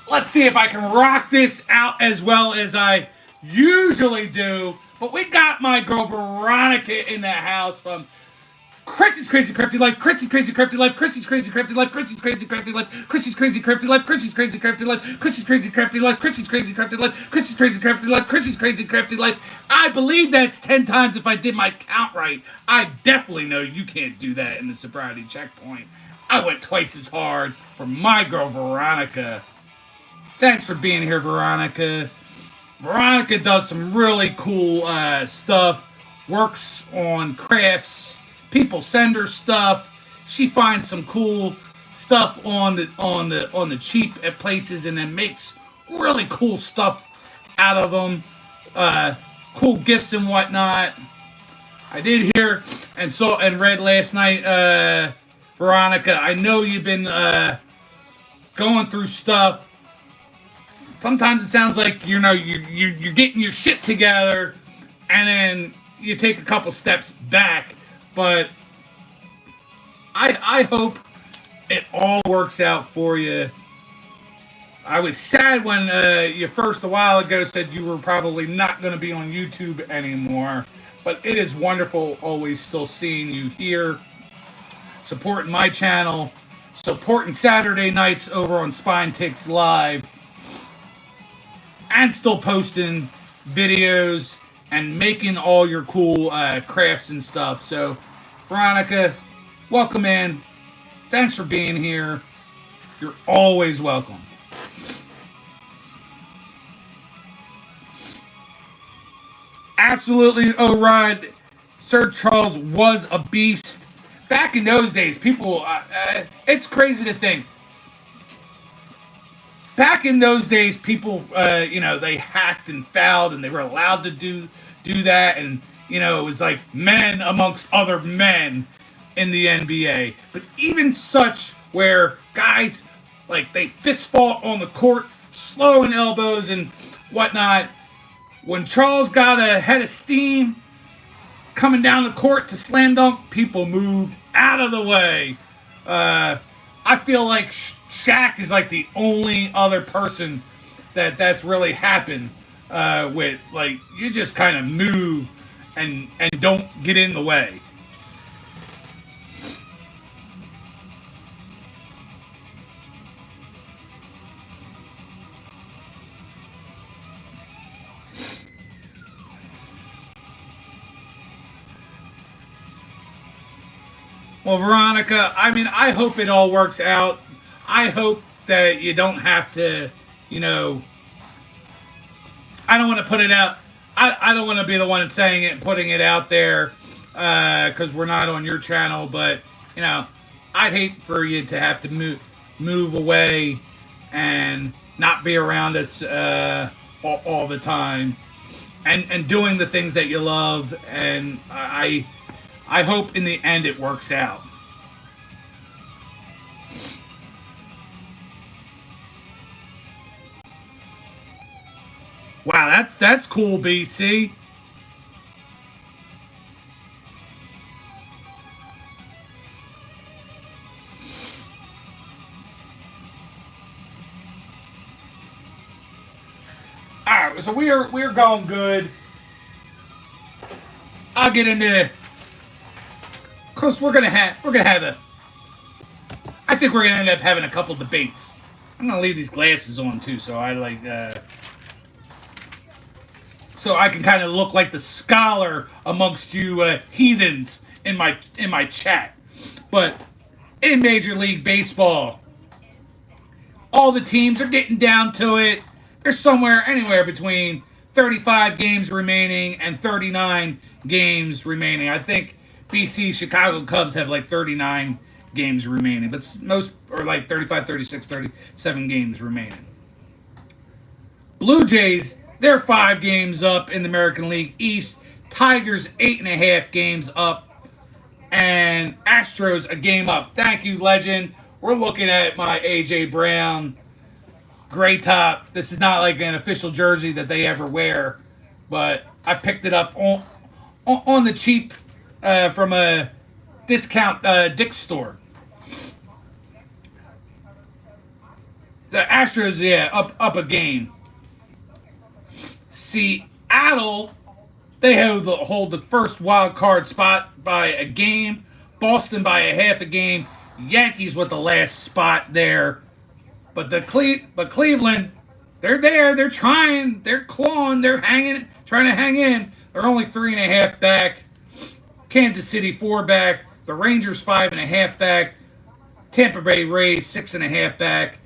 S1: let's see if I can rock this out as well as I usually do. But we got my girl Veronica in the house from Chrissy's Crazy Crafty Life, Chrissy's Crazy Crafty Life, Chrissy's Crazy Crafty Life, Chrissy's Crazy Crafty Life, Chrissy's Crazy Crafty Life, Chrissy's Crazy Crafty Life, Chrissy's Crazy Crafty Life, Chrissy's Crazy Crafty Life, Chrissy's Crazy Crafty Life, Chrissy's Crazy Crafty Life. I believe that's 10 times if I did my count right. I definitely know you can't do that in the sobriety checkpoint. I went twice as hard for my girl Veronica. Thanks for being here, Veronica. Veronica does some really cool stuff. Works on crafts. People send her stuff. She finds some cool stuff on the cheap at places, and then makes really cool stuff out of them. Cool gifts and whatnot. I did hear and saw and read last night, Veronica. I know you've been going through stuff. Sometimes it sounds like you're getting your shit together, and then you take a couple steps back. But I hope it all works out for you. I was sad when you first a while ago said you were probably not going to be on YouTube anymore. But it is wonderful always still seeing you here, supporting my channel, supporting Saturday nights over on Spine Ticks Live, and still posting videos and making all your cool crafts and stuff. So, Veronica, welcome in. Thanks for being here. You're always welcome. Absolutely, O'Rod. Sir Charles was a beast. Back in those days, people, it's crazy to think. Back in those days, people, they hacked and fouled, and they were allowed to do that, and it was like men amongst other men in the NBA. But even such, where guys like they fist fought on the court, slowing elbows and whatnot. When Charles got a head of steam coming down the court to slam dunk, people moved out of the way. I feel like Shaq is like the only other person that's really happened with. Like, you just kind of move and don't get in the way. Well, Veronica, I mean, I hope it all works out. I hope that you don't have to, I don't want to put it out. I don't want to be the one saying it and putting it out there because we're not on your channel. But, I'd hate for you to have to move away and not be around us all the time and doing the things that you love. And I hope in the end it works out. Wow, that's cool, BC. All right, so we're going good. I'll get into. Cause we're gonna have I think we're gonna end up having a couple debates I'm gonna leave these glasses on too, so I like so I can kind of look like the scholar amongst you heathens in my chat. But in Major League Baseball, all the teams are getting down to it. There's anywhere between 35 games remaining and 39 games remaining. I think BC Chicago Cubs have like 39 games remaining, but most are like 35, 36, 37 games remaining. Blue Jays, they're 5 games up in the American League East. Tigers, 8.5 games up. And Astros, a game up. Thank you, legend. We're looking at my A.J. Brown gray top. This is not like an official jersey that they ever wear, but I picked it up on the cheap from a discount Dick's store. The Astros, yeah, up a game. Seattle, they hold the first wild card spot by a game. Boston by a half a game. Yankees with the last spot there. But Cleveland, they're there. They're trying. They're clawing. They're trying to hang in. They're only 3.5 back. Kansas City 4 back. The Rangers 5.5 back. Tampa Bay Rays 6.5 back.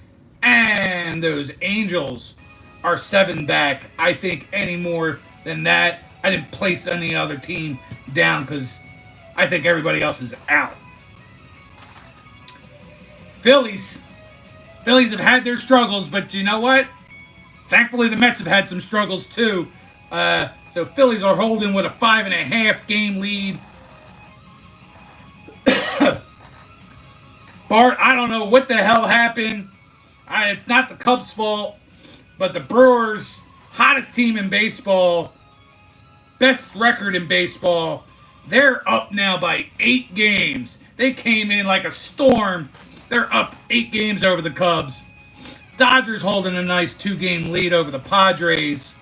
S1: And those Angels are 7 back. I think any more than that, I didn't place any other team down because I think everybody else is out. Phillies have had their struggles, but you know what? Thankfully, the Mets have had some struggles too. So Phillies are holding with a 5.5 game lead. Bart, I don't know what the hell happened. It's not the Cubs' fault, but the Brewers, hottest team in baseball, best record in baseball, they're up now by 8 games. They came in like a storm. They're up 8 games over the Cubs. Dodgers holding a nice 2-game lead over the Padres.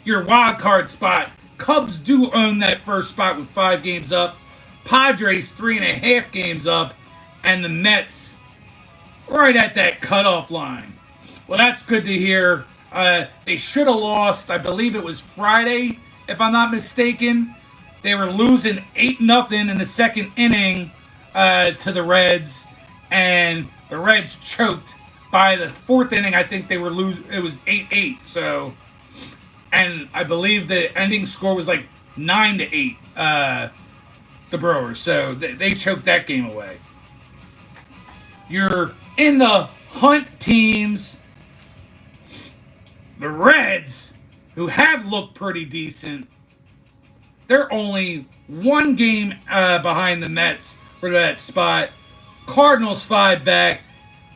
S1: Your wild card spot, Cubs do own that first spot with 5 games up. Padres 3.5 games up. And the Mets right at that cutoff line. Well, that's good to hear. They should have lost. I believe it was Friday, if I'm not mistaken. They were losing 8-0 in the second inning to the Reds, and the Reds choked. By the 4th inning, I think they were losing. It was 8-8. So, and I believe the ending score was like 9-8. The Brewers. So they choked that game away. You're in the hunt teams. The Reds, who have looked pretty decent, they're only 1 game behind the Mets for that spot. Cardinals 5 back.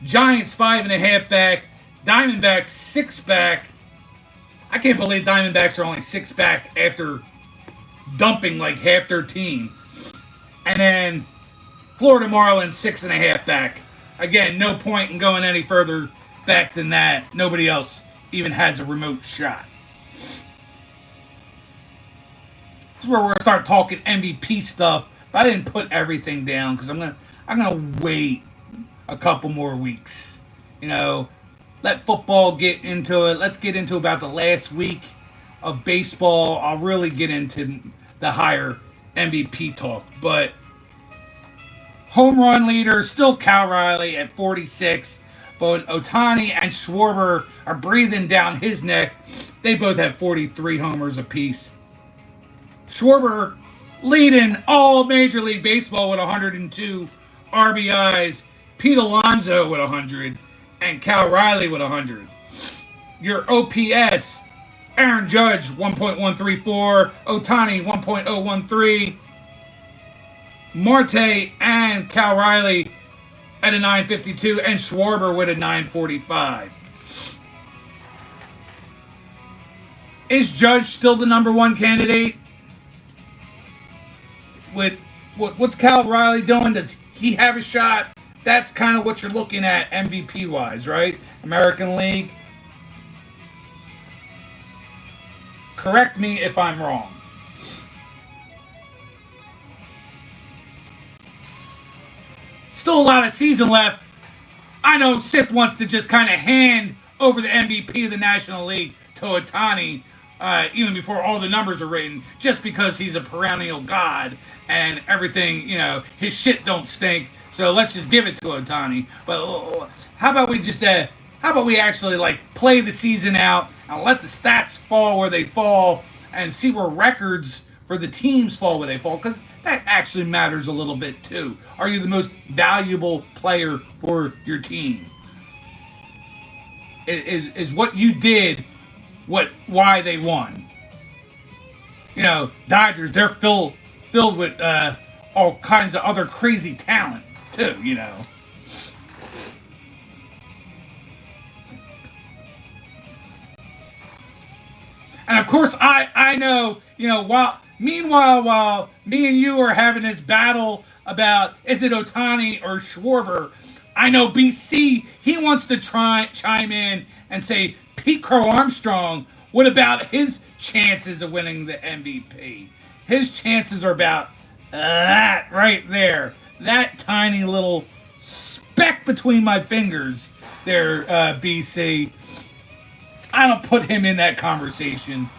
S1: Giants 5.5 back. Diamondbacks 6 back. I can't believe Diamondbacks are only 6 back after dumping like half their team. And then Florida Marlins 6.5 back. Again, no point in going any further back than that. Nobody else even has a remote shot. This is where we're gonna start talking MVP stuff. But I didn't put everything down because I'm gonna wait a couple more weeks. You know, let football get into it. Let's get into about the last week of baseball. I'll really get into the higher MVP talk. But home run leader still Cal Riley at 46. But Ohtani and Schwarber are breathing down his neck. They both have 43 homers apiece. Schwarber leading all Major League Baseball with 102 RBIs. Pete Alonso with 100. And Cal Riley with 100. Your OPS, Aaron Judge 1.134. Ohtani 1.013. Marte and Cal Riley at a 952, and Schwarber with a 945. Is Judge still the number 1 candidate? With what's Cal Riley doing? Does he have a shot? That's kind of what you're looking at MVP wise, right? American League. Correct me if I'm wrong. Still a lot of season left. I know Sith wants to just kind of hand over the MVP of the National League to Otani, even before all the numbers are written, just because he's a perennial god and everything, his shit don't stink. So let's just give it to Otani. But how about we actually like play the season out and let the stats fall where they fall and see where records for the teams fall where they fall, because that actually matters a little bit too. Are you the most valuable player for your team? Is what you did why they won? Dodgers, they're filled with all kinds of other crazy talent too. And of course, I know, while me and you are having this battle about is it Otani or Schwarber, I know BC, he wants to chime in and say, Pete Crow Armstrong, what about his chances of winning the MVP? His chances are about that right there. That tiny little speck between my fingers there, BC. I don't put him in that conversation.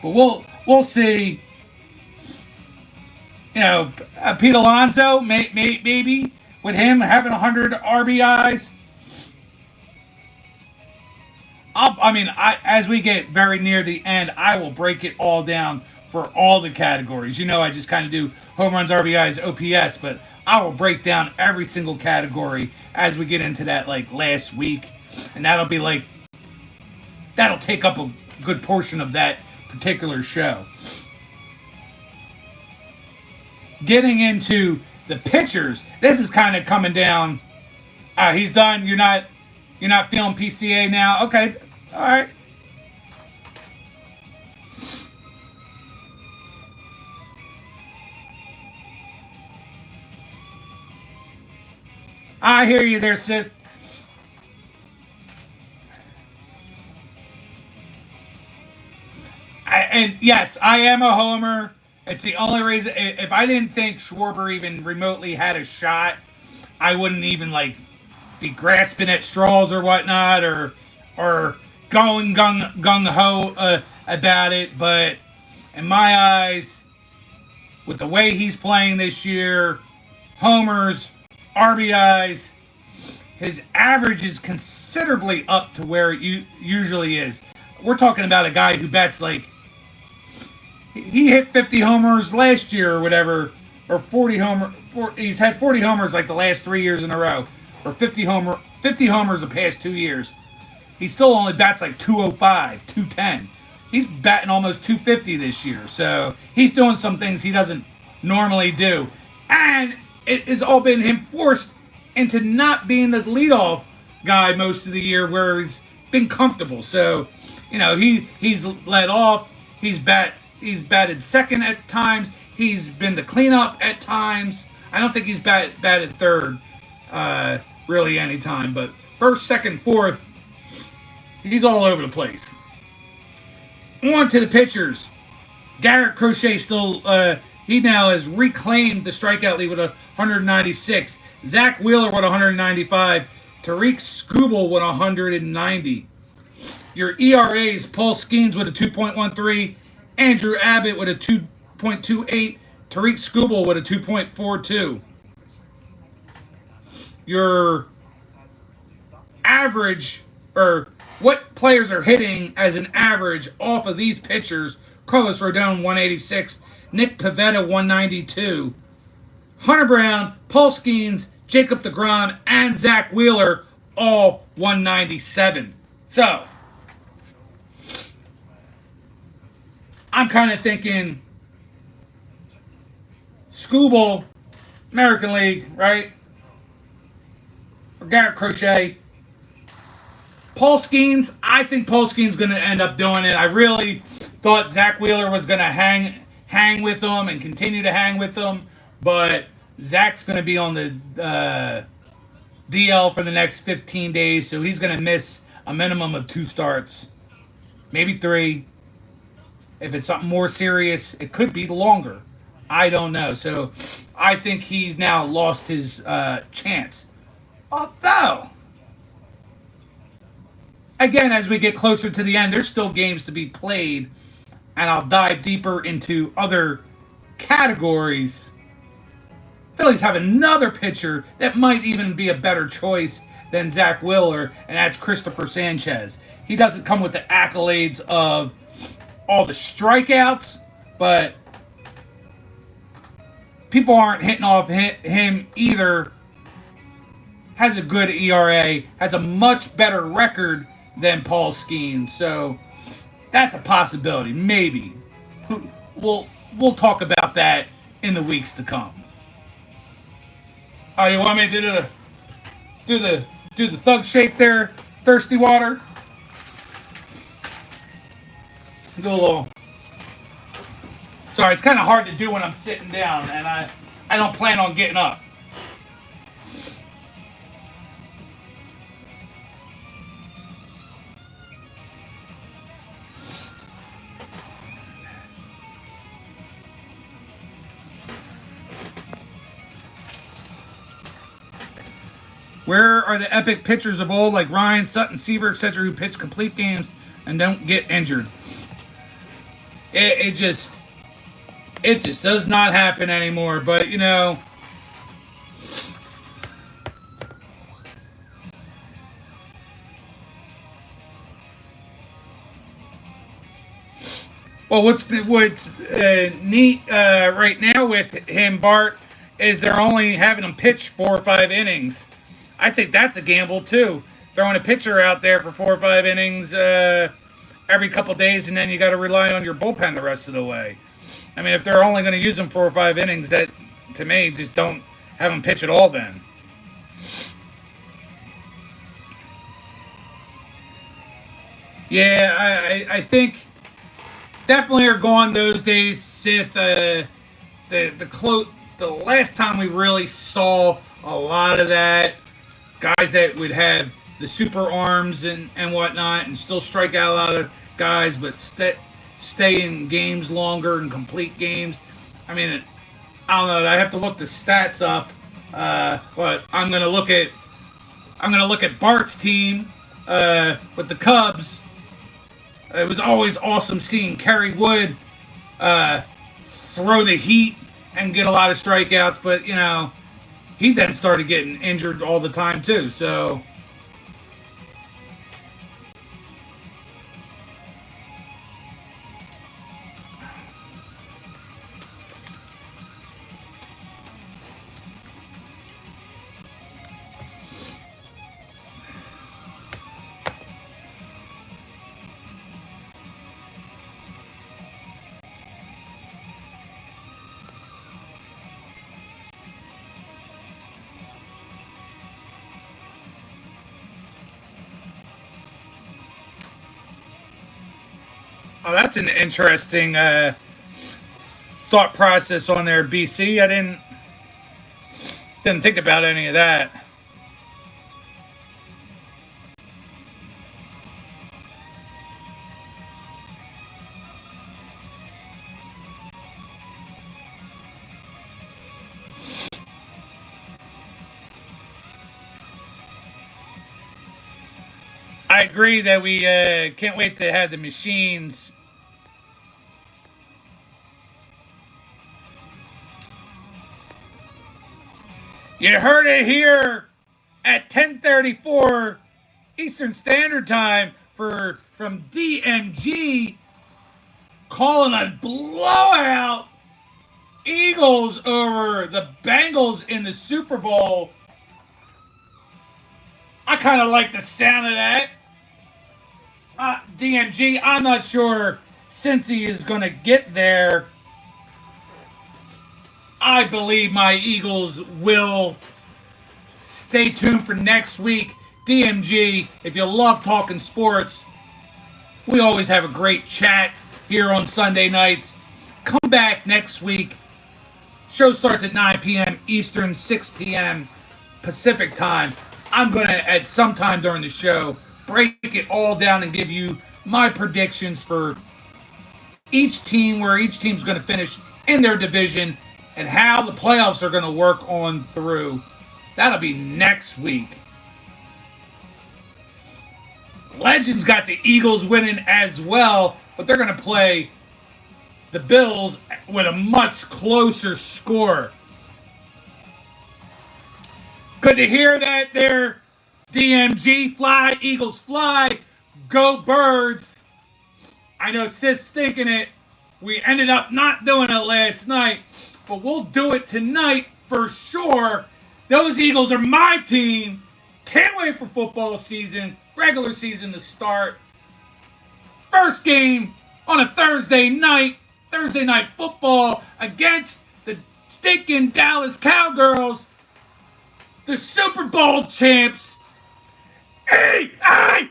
S1: But we'll see. Pete Alonso, maybe with him having 100 RBIs. As we get very near the end, I will break it all down for all the categories. I just kind of do home runs, RBIs, OPS, but I will break down every single category as we get into that last week, and that'll take up a good portion of that particular show. Getting into the pitchers, this is kind of coming down. He's done. You're not feeling PCA now. Okay, all right. I hear you there, Sid. And yes, I am a homer. It's the only reason. If I didn't think Schwarber even remotely had a shot, I wouldn't even be grasping at straws or whatnot, or going gung ho about it. But in my eyes, with the way he's playing this year, homers, RBIs, his average is considerably up to where it usually is. We're talking about a guy who bats he hit 50 homers last year or whatever, or 40 he's had 40 homers the last 3 years in a row, or 50 homers the past 2 years. He still only bats 205, 210. He's batting almost 250 this year, so he's doing some things he doesn't normally do. And it has all been him forced into not being the leadoff guy most of the year, where he's been comfortable. So, he's led off. He's batted second at times. He's been the cleanup at times. I don't think he's batted third really any time, but first, second, fourth, he's all over the place. On to the pitchers. Garrett Crochet still, he now has reclaimed the strikeout lead with 196. Zach Wheeler with 195. Tariq Skubal with 190. Your ERAs, Paul Skeens with a 2.13. Andrew Abbott with a 2.28. Tariq Skubal with a 2.42. Your average, or what players are hitting as an average off of these pitchers: Carlos Rodon 186, Nick Pivetta 192, Hunter Brown, Paul Skeens, Jacob deGrom, and Zach Wheeler all 197. So I'm kind of thinking Skubal, American League, right? Or Garrett Crochet. Paul Skeens, I think Paul Skeens is going to end up doing it. I really thought Zach Wheeler was going to hang with him and continue to hang with him, but Zach's going to be on the DL for the next 15 days, so he's going to miss a minimum of 2 starts, maybe 3. If it's something more serious, it could be longer. I don't know. So I think he's now lost his chance. Although, again, as we get closer to the end, there's still games to be played, and I'll dive deeper into other categories. Phillies have another pitcher that might even be a better choice than Zach Wheeler, and that's Christopher Sanchez. He doesn't come with the accolades of all the strikeouts, but people aren't hitting off him either. Has a good ERA, has a much better record than Paul Skeens, so that's a possibility. Maybe we'll talk about that in the weeks to come. Oh, you want me to do the thug shake there, thirsty water? Do a little. Sorry, it's kind of hard to do when I'm sitting down, and I don't plan on getting up. Where are the epic pitchers of old like Ryan, Sutton, Seaver, etc., who pitch complete games and don't get injured? It just does not happen anymore. But well, what's neat right now with him, Bart, is they're only having him pitch 4 or 5 innings. I think that's a gamble too. Throwing a pitcher out there for 4 or 5 innings every couple days, and then you got to rely on your bullpen the rest of the way. I mean, if they're only going to use him 4 or 5 innings, that to me just don't have him pitch at all. Then. Yeah, I think definitely are gone those days, Sith. The last time we really saw a lot of that. Guys that would have the super arms and whatnot and still strike out a lot of guys, but stay in games longer and complete games. I mean, I don't know. I have to look the stats up, but I'm gonna look at Bart's team with the Cubs. It was always awesome seeing Kerry Wood throw the heat and get a lot of strikeouts, but he then started getting injured all the time too, so. Oh, that's an interesting thought process on there, BC. I didn't think about any of that. I agree that we can't wait to have the machines. You heard it here at 10:34 Eastern Standard Time from DMG calling a blowout Eagles over the Bengals in the Super Bowl. I kind of like the sound of that. DMG, I'm not sure Cincy is going to get there. I believe my Eagles will. Stay tuned for next week. DMG, if you love talking sports, we always have a great chat here on Sunday nights. Come back next week. Show starts at 9 p.m. Eastern, 6 p.m. Pacific time. I'm going to, at some time during the show, break it all down and give you my predictions for each team, where each team's going to finish in their division and how the playoffs are going to work on through. That'll be next week. Legends got the Eagles winning as well, but they're going to play the Bills with a much closer score. Good to hear that there, DMG. Fly, Eagles fly. Go Birds. I know Sith's thinking it. We ended up not doing it last night, but we'll do it tonight for sure. Those Eagles are my team. Can't wait for football season, regular season to start. First game on a Thursday night football against the stinking Dallas Cowgirls, the Super Bowl champs. E-I-G-L-E-S,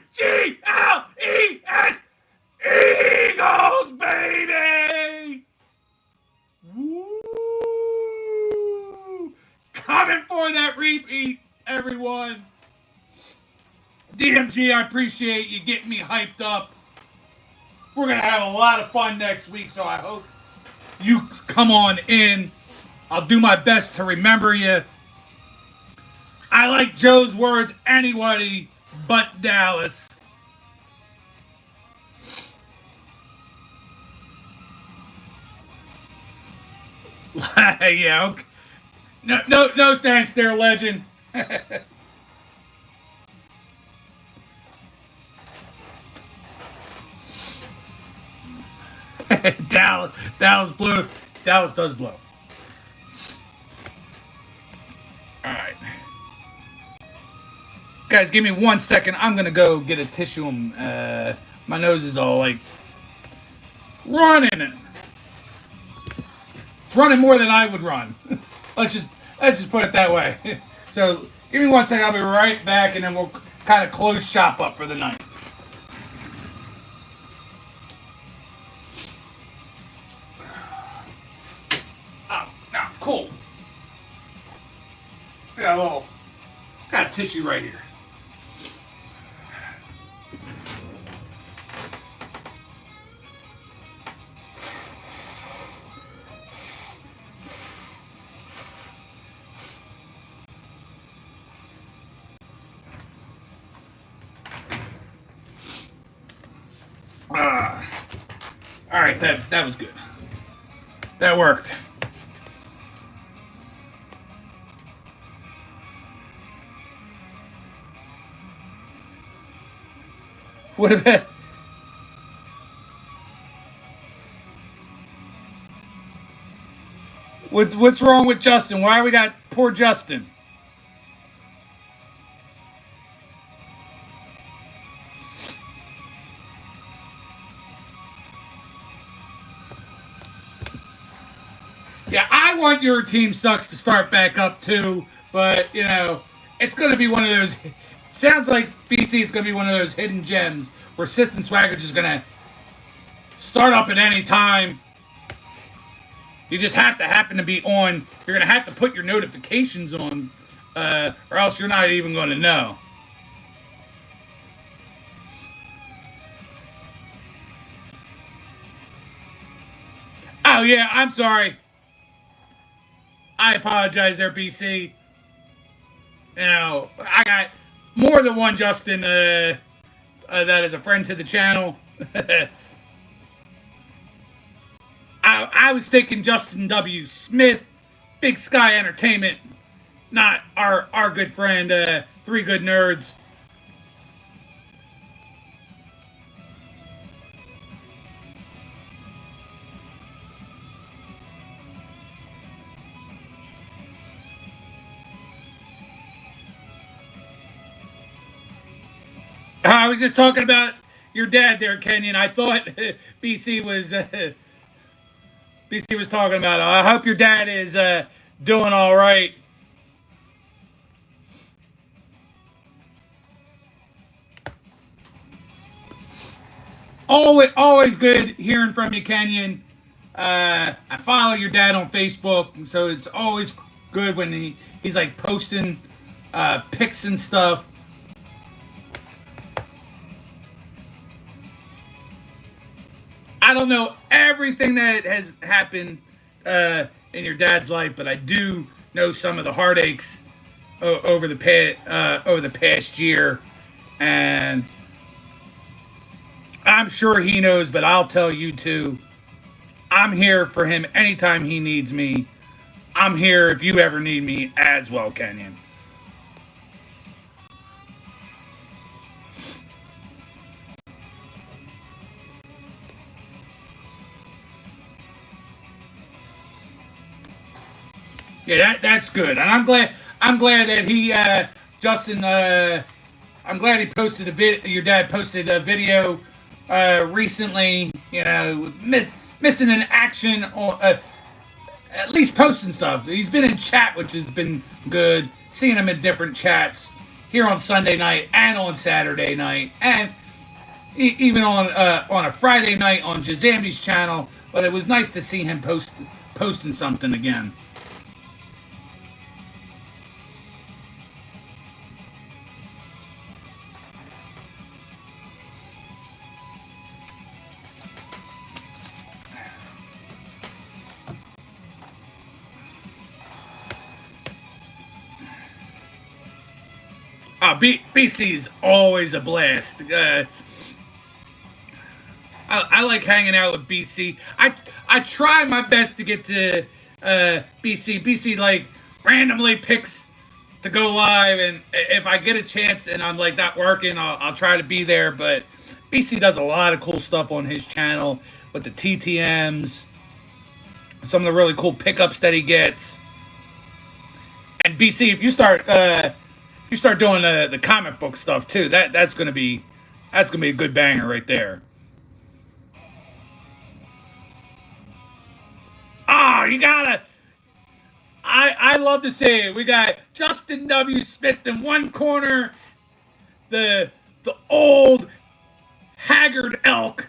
S1: Eagles, baby! Woo! Coming for that repeat, everyone. DMG, I appreciate you getting me hyped up. We're going to have a lot of fun next week, so I hope you come on in. I'll do my best to remember you. I like Joe's words, anybody but Dallas. Yeah, okay. No thanks there, legend. Dallas blue. Dallas does blow. All right. Guys, give me 1 second. I'm going to go get a tissue. My nose is all like running. It's running more than I would run. Let's just put it that way. So give me 1 second. I'll be right back, and then we'll kind of close shop up for the night. Oh, now cool. Got a tissue right here. All right, that was good. That worked. What about what's wrong with Justin? Why we got poor Justin? Yeah, I want your team sucks to start back up too, but you know, it's going to be one of those. Sounds like BC. It's going to be one of those hidden gems where Sith and Swagger just going to start up at any time. You just have to happen to be on. You're going to have to put your notifications on, or else you're not even going to know. Oh yeah, I'm sorry. I apologize there, BC. You know, I got more than one Justin that is a friend to the channel. I was thinking Justin W. Smith, Big Sky Entertainment, not our good friend, Three Good Nerds. I was just talking about your dad there, Kenyon. I thought BC was talking about it. I hope your dad is doing all right. Always good hearing from you, Kenyon. I follow your dad on Facebook, so it's always good when he's like posting pics and stuff. I don't know everything that has happened in your dad's life, but I do know some of the heartaches over the past year, and I'm sure he knows. But I'll tell you too. I'm here for him anytime he needs me. I'm here if you ever need me as well, Kenyon. Yeah, that's good, and I'm glad. I'm glad that he, Justin. I'm glad he posted a vid. Your dad posted a video recently. You know, missing in action, or at least posting stuff. He's been in chat, which has been good. Seeing him in different chats here on Sunday night and on Saturday night, and even on a Friday night on Jazambi's channel. But it was nice to see him posting something again. BC is always a blast. I like hanging out with BC. I try my best to get to BC. BC like randomly picks to go live, and if I get a chance and I'm like not working, I'll try to be there. But BC does a lot of cool stuff on his channel with the TTMs, some of the really cool pickups that he gets. And BC, if you start doing the comic book stuff too, that's gonna be a good banger right there. Ah, you gotta. I love to see it. We got Justin W. Smith in one corner, the old haggard elk,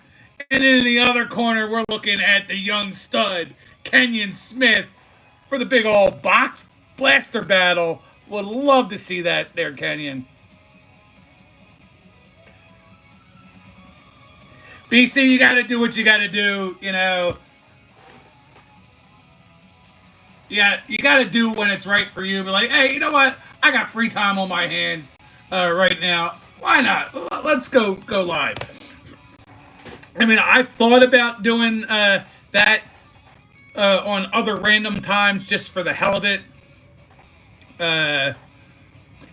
S1: and in the other corner we're looking at the young stud Kenyon Smith for the big old box blaster battle. Would love to see that there, Kenyon. BC, you got to do what you got to do. You know. Yeah, you got to do when it's right for you. Be like, hey, you know what? I got free time on my hands right now. Why not? Let's go live. I mean, I've thought about doing that on other random times just for the hell of it.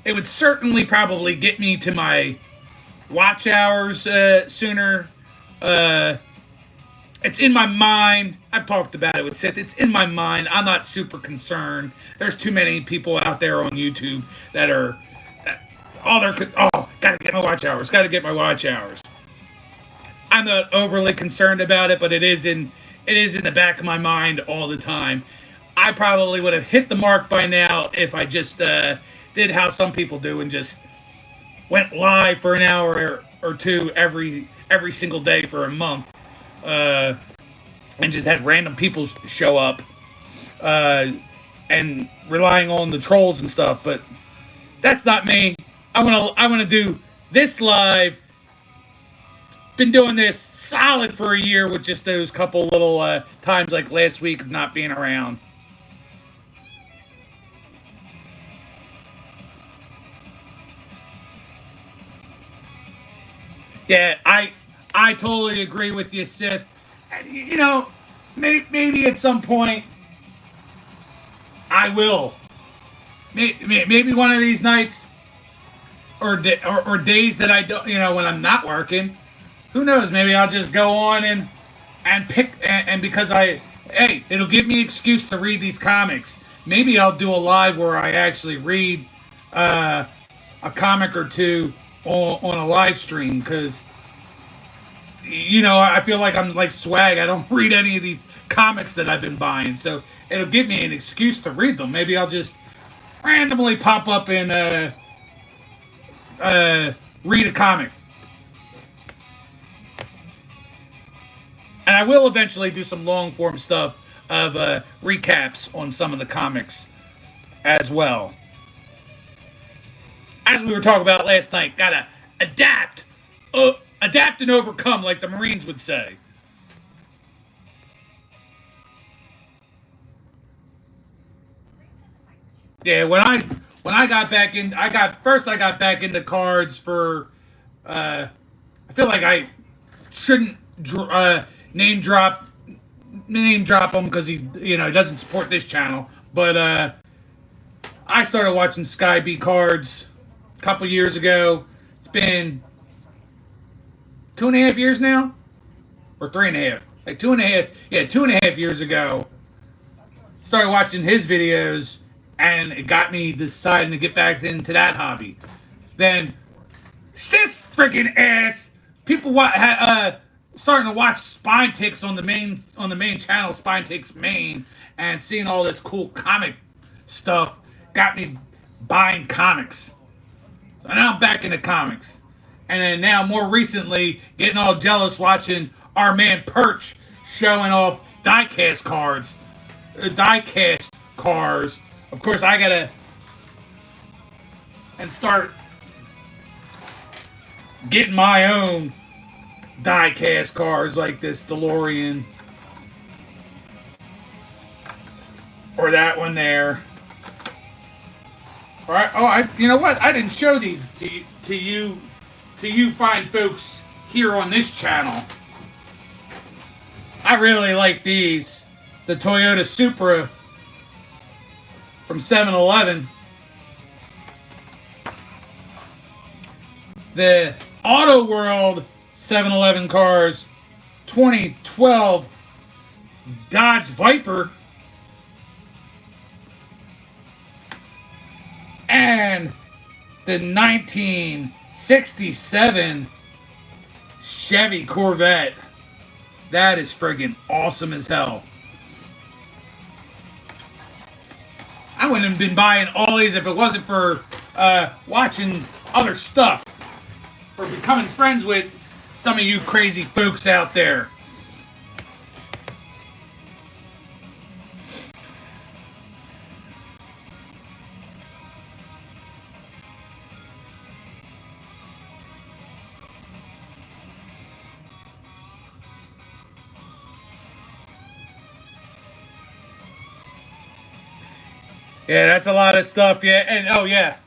S1: It would certainly probably get me to my watch hours sooner. It's in my mind. I've talked about it with Sith. It's in my mind. I'm not super concerned. There's too many people out there on YouTube that are, gotta get my watch hours. Gotta get my watch hours. I'm not overly concerned about it, but it is in the back of my mind all the time. I probably would have hit the mark by now if I just did how some people do and just went live for an hour or two every single day for a month. And just had random people show up, and relying on the trolls and stuff. But that's not me. I wanna do this live. Been doing this solid for a year with just those couple little times like last week of not being around. Yeah, I totally agree with you, Sith. And, you know, maybe at some point I will. Maybe one of these nights or days that I don't, you know, when I'm not working. Who knows? Maybe I'll just go on and pick, and because it'll give me an excuse to read these comics. Maybe I'll do a live where I actually read a comic or two on a live stream, because you know, I feel like I'm like swag. I don't read any of these comics that I've been buying, so it'll give me an excuse to read them. Maybe I'll just randomly pop up and read a comic. And I will eventually do some long form stuff of recaps on some of the comics as well. As we were talking about last night, gotta adapt and overcome, like the Marines would say. Yeah, when I got back in, I got back into cards for. I feel like I shouldn't name drop him because he doesn't support this channel. But I started watching Sky B cards a couple years ago. It's been 2.5 years now, or 3.5, like 2.5. Yeah, 2.5 years ago. Started watching his videos, and it got me deciding to get back into that hobby. Then sis freaking ass people starting to watch Spine Ticks on the main channel, Spine Ticks Main, and seeing all this cool comic stuff got me buying comics. So now I'm back into comics. And then now more recently getting all jealous watching our man Perch showing off diecast cards. Diecast cars. Of course I gotta and start getting my own die-cast cars like this DeLorean or that one there. All right. Oh, you know what? I didn't show these to you fine folks here on this channel. I really like these. The Toyota Supra from 7-Eleven. The Auto World 7-Eleven cars, 2012 Dodge Viper, and the 1967 Chevy Corvette. That is friggin' awesome as hell. I wouldn't have been buying all these if it wasn't for watching other stuff. For becoming friends with some of you crazy folks out there. Yeah, that's a lot of stuff. Yeah, and oh yeah,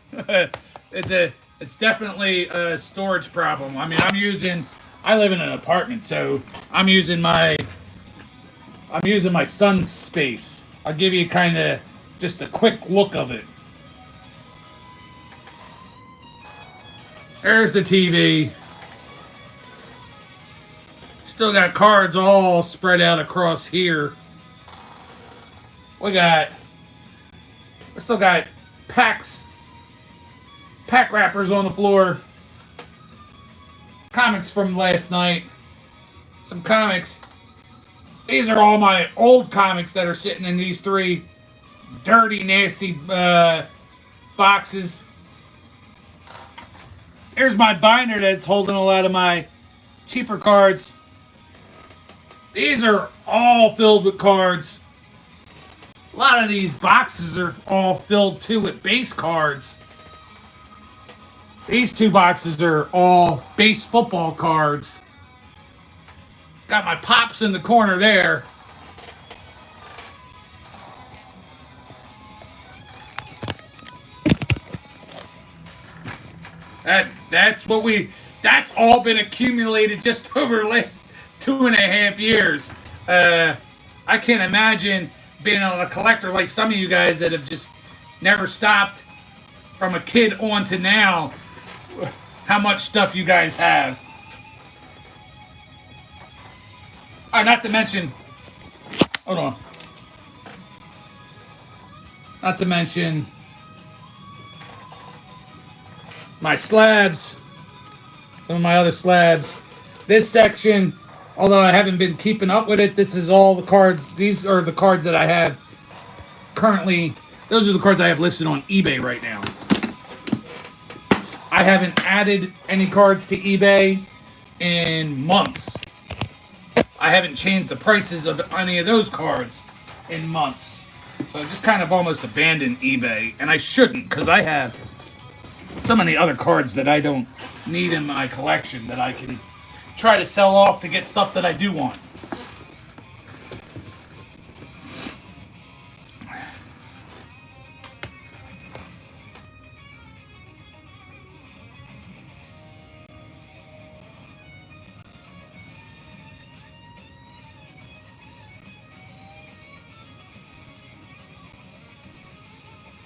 S1: it's definitely a storage problem. I mean, I live in an apartment, so I'm using my son's space. I'll give you kind of just a quick look of it. There's the TV. Still got cards all spread out across here. We still got pack wrappers on the floor. Comics from last night. Some comics. These are all my old comics that are sitting in these three dirty, nasty boxes. Here's my binder that's holding a lot of my cheaper cards. These are all filled with cards. A lot of these boxes are all filled too with base cards. These two boxes are all base football cards. Got my Pops in the corner there. That's all been accumulated just over the last 2.5 years. I can't imagine being a collector like some of you guys that have just never stopped from a kid on to now. How much stuff you guys have. Not to mention, hold on. Not to mention my slabs. Some of my other slabs. This section, although I haven't been keeping up with it, this is all the cards. These are the cards that I have currently. Those are the cards I have listed on eBay right now. I haven't added any cards to eBay in months. I haven't changed the prices of any of those cards in months. So I just kind of almost abandoned eBay. And I shouldn't, because I have so many other cards that I don't need in my collection that I can try to sell off to get stuff that I do want.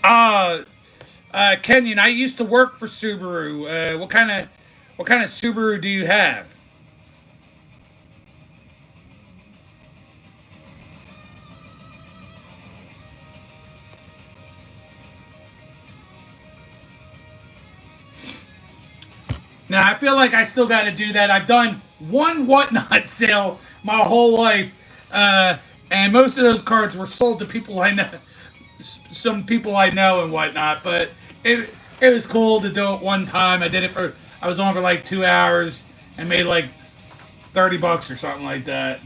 S1: Uh, Kenyon, I used to work for Subaru. What kind of Subaru do you have? Now I feel like I still got to do that. I've done one whatnot sale my whole life, uh, and most of those cards were sold to people I know, some people I know and whatnot. But it it was cool to do it one time. I was on for like 2 hours and made like $30 or something like that.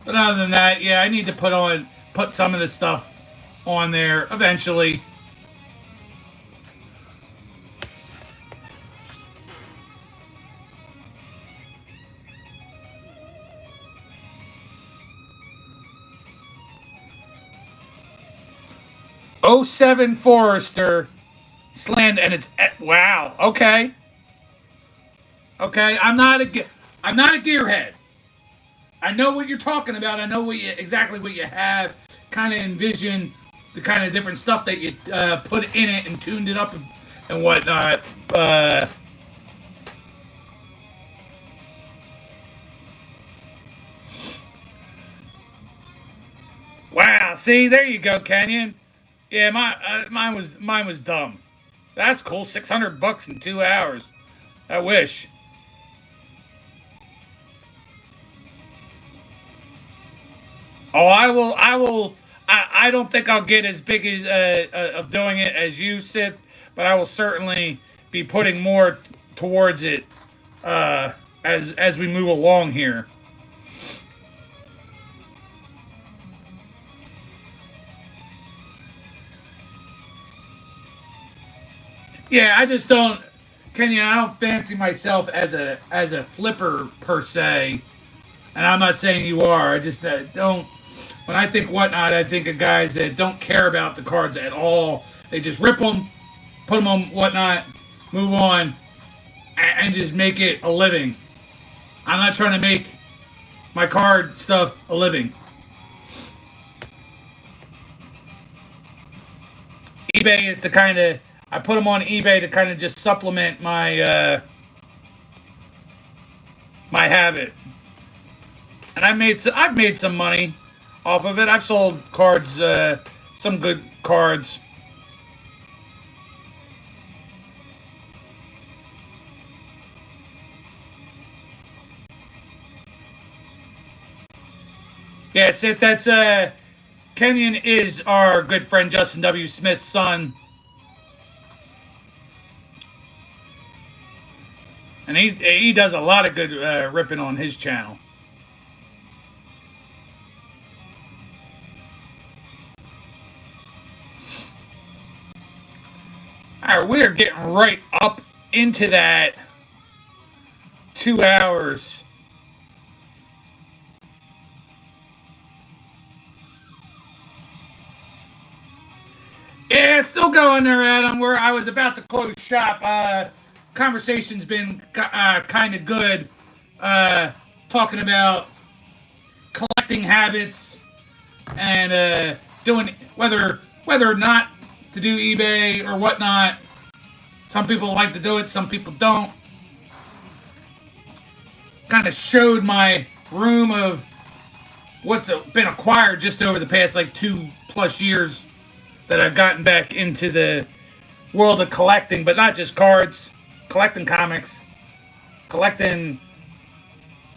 S1: But other than that, yeah, I need to put some of the stuff on there eventually. 07 Forester slammed, and wow. Okay, okay. I'm not a gearhead. I know what you're talking about. I know exactly what you have. Kind of envision the kind of different stuff that you put in it and tuned it up and whatnot. Wow. See, there you go, Kenyon. Yeah, mine was dumb. That's cool. $600 in 2 hours. I wish. Oh, I will. I will. I don't think I'll get as big as of doing it as you, Sith, but I will certainly be putting more towards it uh, as we move along here. Yeah, I just don't, Kenyon. I don't fancy myself as a flipper per se, and I'm not saying you are. I just don't. When I think whatnot, I think of guys that don't care about the cards at all. They just rip them, put them on whatnot, move on, and just make it a living. I'm not trying to make my card stuff a living. eBay is the kind of I put them on eBay to kind of just supplement my habit, and I've made some money off of it. I've sold cards, some good cards. Yeah, Sid, that's Kenyon is our good friend Justin W. Smith's son, and he does a lot of good ripping on his channel. All right, we are getting right up into that 2 hours. Yeah, still going there, Adam. Where I was about to close shop. Conversation's been kind of good. Uh, Talking about collecting habits and doing whether or not to do eBay or whatnot. Some people like to do it, some people don't. Kind of showed my room of what's been acquired just over the past like 2+ years that I've gotten back into the world of collecting, but not just cards, collecting comics, collecting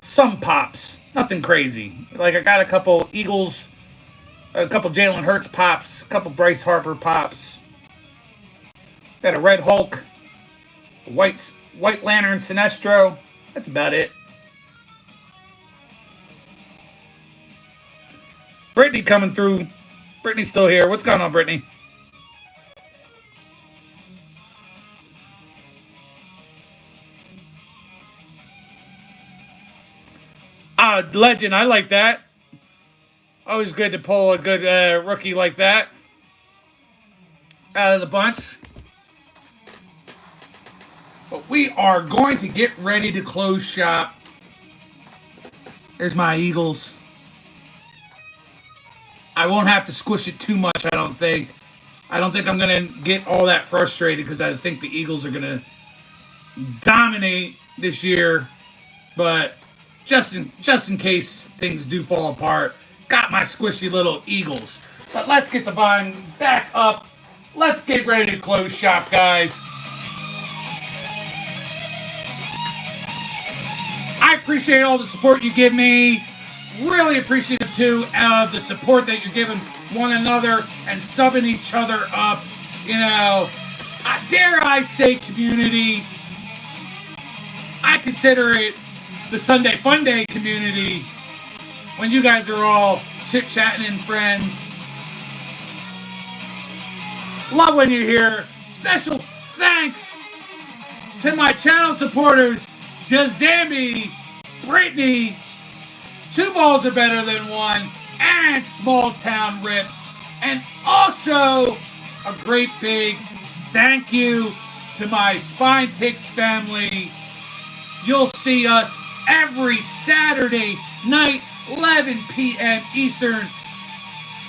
S1: some pops, nothing crazy. Like I got a couple Eagles, a couple Jalen Hurts pops, a couple Bryce Harper pops. Got a Red Hulk, a White Lantern Sinestro. That's about it. Brittany coming through. Brittany's still here. What's going on, Brittany? Legend. I like that. Always good to pull a good rookie like that out of the bunch. But we are going to get ready to close shop. There's my Eagles. I won't have to squish it too much, I don't think. I don't think I'm going to get all that frustrated because I think the Eagles are going to dominate this year. But just in case things do fall apart, got my squishy little Eagles. But let's get the vine back up. Let's get ready to close shop, guys. I appreciate all the support you give me. Really appreciative, too, of the support that you're giving one another and subbing each other up. You know, dare I say community. I consider it the Sunday Funday community when you guys are all chit-chatting and friends. Love when you're here. Special thanks to my channel supporters, Jazambi, Brittany, Two Balls Are Better Than One, and Small Town Rips. And also a great big thank you to my Spine Ticks family. You'll see us every Saturday night, 11 p.m. Eastern,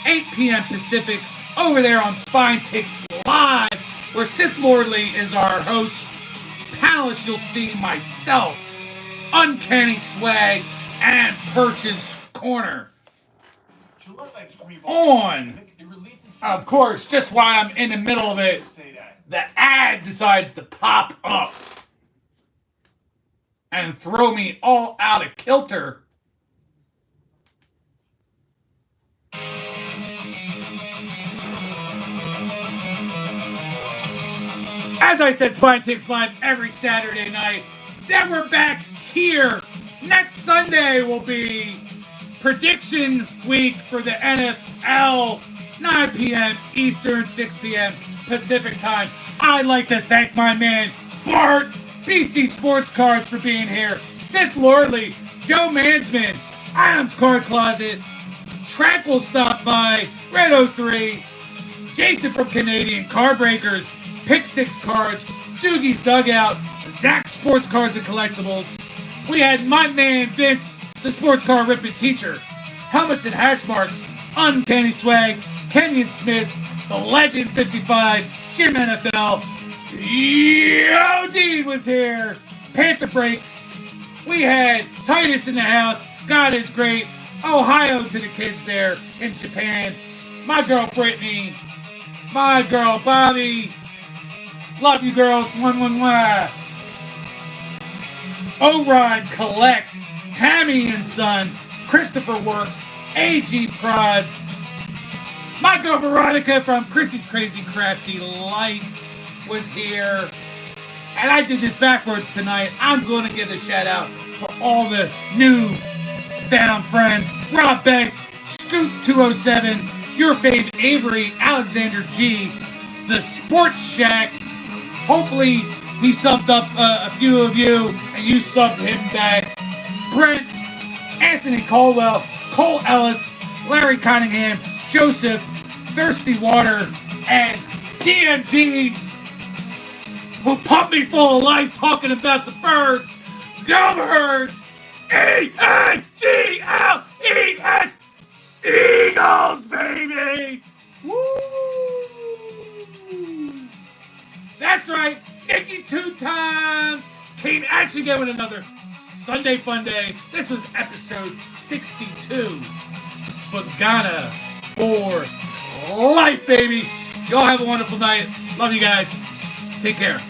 S1: 8 p.m. Pacific, over there on Spine Ticks Live, where Sith Lordly is our host. Panelists, you'll see myself, Uncanny Swag, and Perch's Corner. On, of course, just while I'm in the middle of it, the ad decides to pop up and throw me all out of kilter. As I said, Spine Ticks Live every Saturday night. Then we're back here. Next Sunday will be prediction week for the NFL. 9 p.m. Eastern, 6 p.m. Pacific time. I'd like to thank my man, Bart, BC Sports Cards, for being here. Sith Lordly, Joe Mansman, Adam's Card Closet, Track will stop by, Red 03, Jason from Canadian Car Breakers, Pick 6 Cards, Doogie's Dugout, Zach Sports Cards and Collectibles. We had my man Vince, the Sports Car Ripping Teacher, Helmets and Hash Marks, Uncanny Swag, Kenyon Smith, The Legend 55, Jim NFL, Yo Dean was here, Panther Breaks. We had Titus in the house, God is great, Ohio to the kids there in Japan, my girl Brittany, my girl Bobby, love you girls, mwah. O'Rod Collects, Hammy and Son, Christopher Works, AG Prods, my girl Veronica from Chrissy's Crazy Crafty Life was here. And I did this backwards tonight. I'm going to give a shout out to all the new found friends. Rob Banks, Scoot207, your fave Avery, Alexander G, the Sports Shack. Hopefully he subbed up a few of you and you subbed him back. Brent, Anthony Colwell, Cole Ellis, Larry Cunningham, Joseph, Thirsty Water, and DMG, who pumped me full of life talking about the birds. Go birds! E-A-G-L-E-S! Eagles, baby! Woo! That's right, Nikki 2 times came at you again with another Sunday Funday. This was episode 62. But Ghana for life, baby. Y'all have a wonderful night. Love you guys. Take care.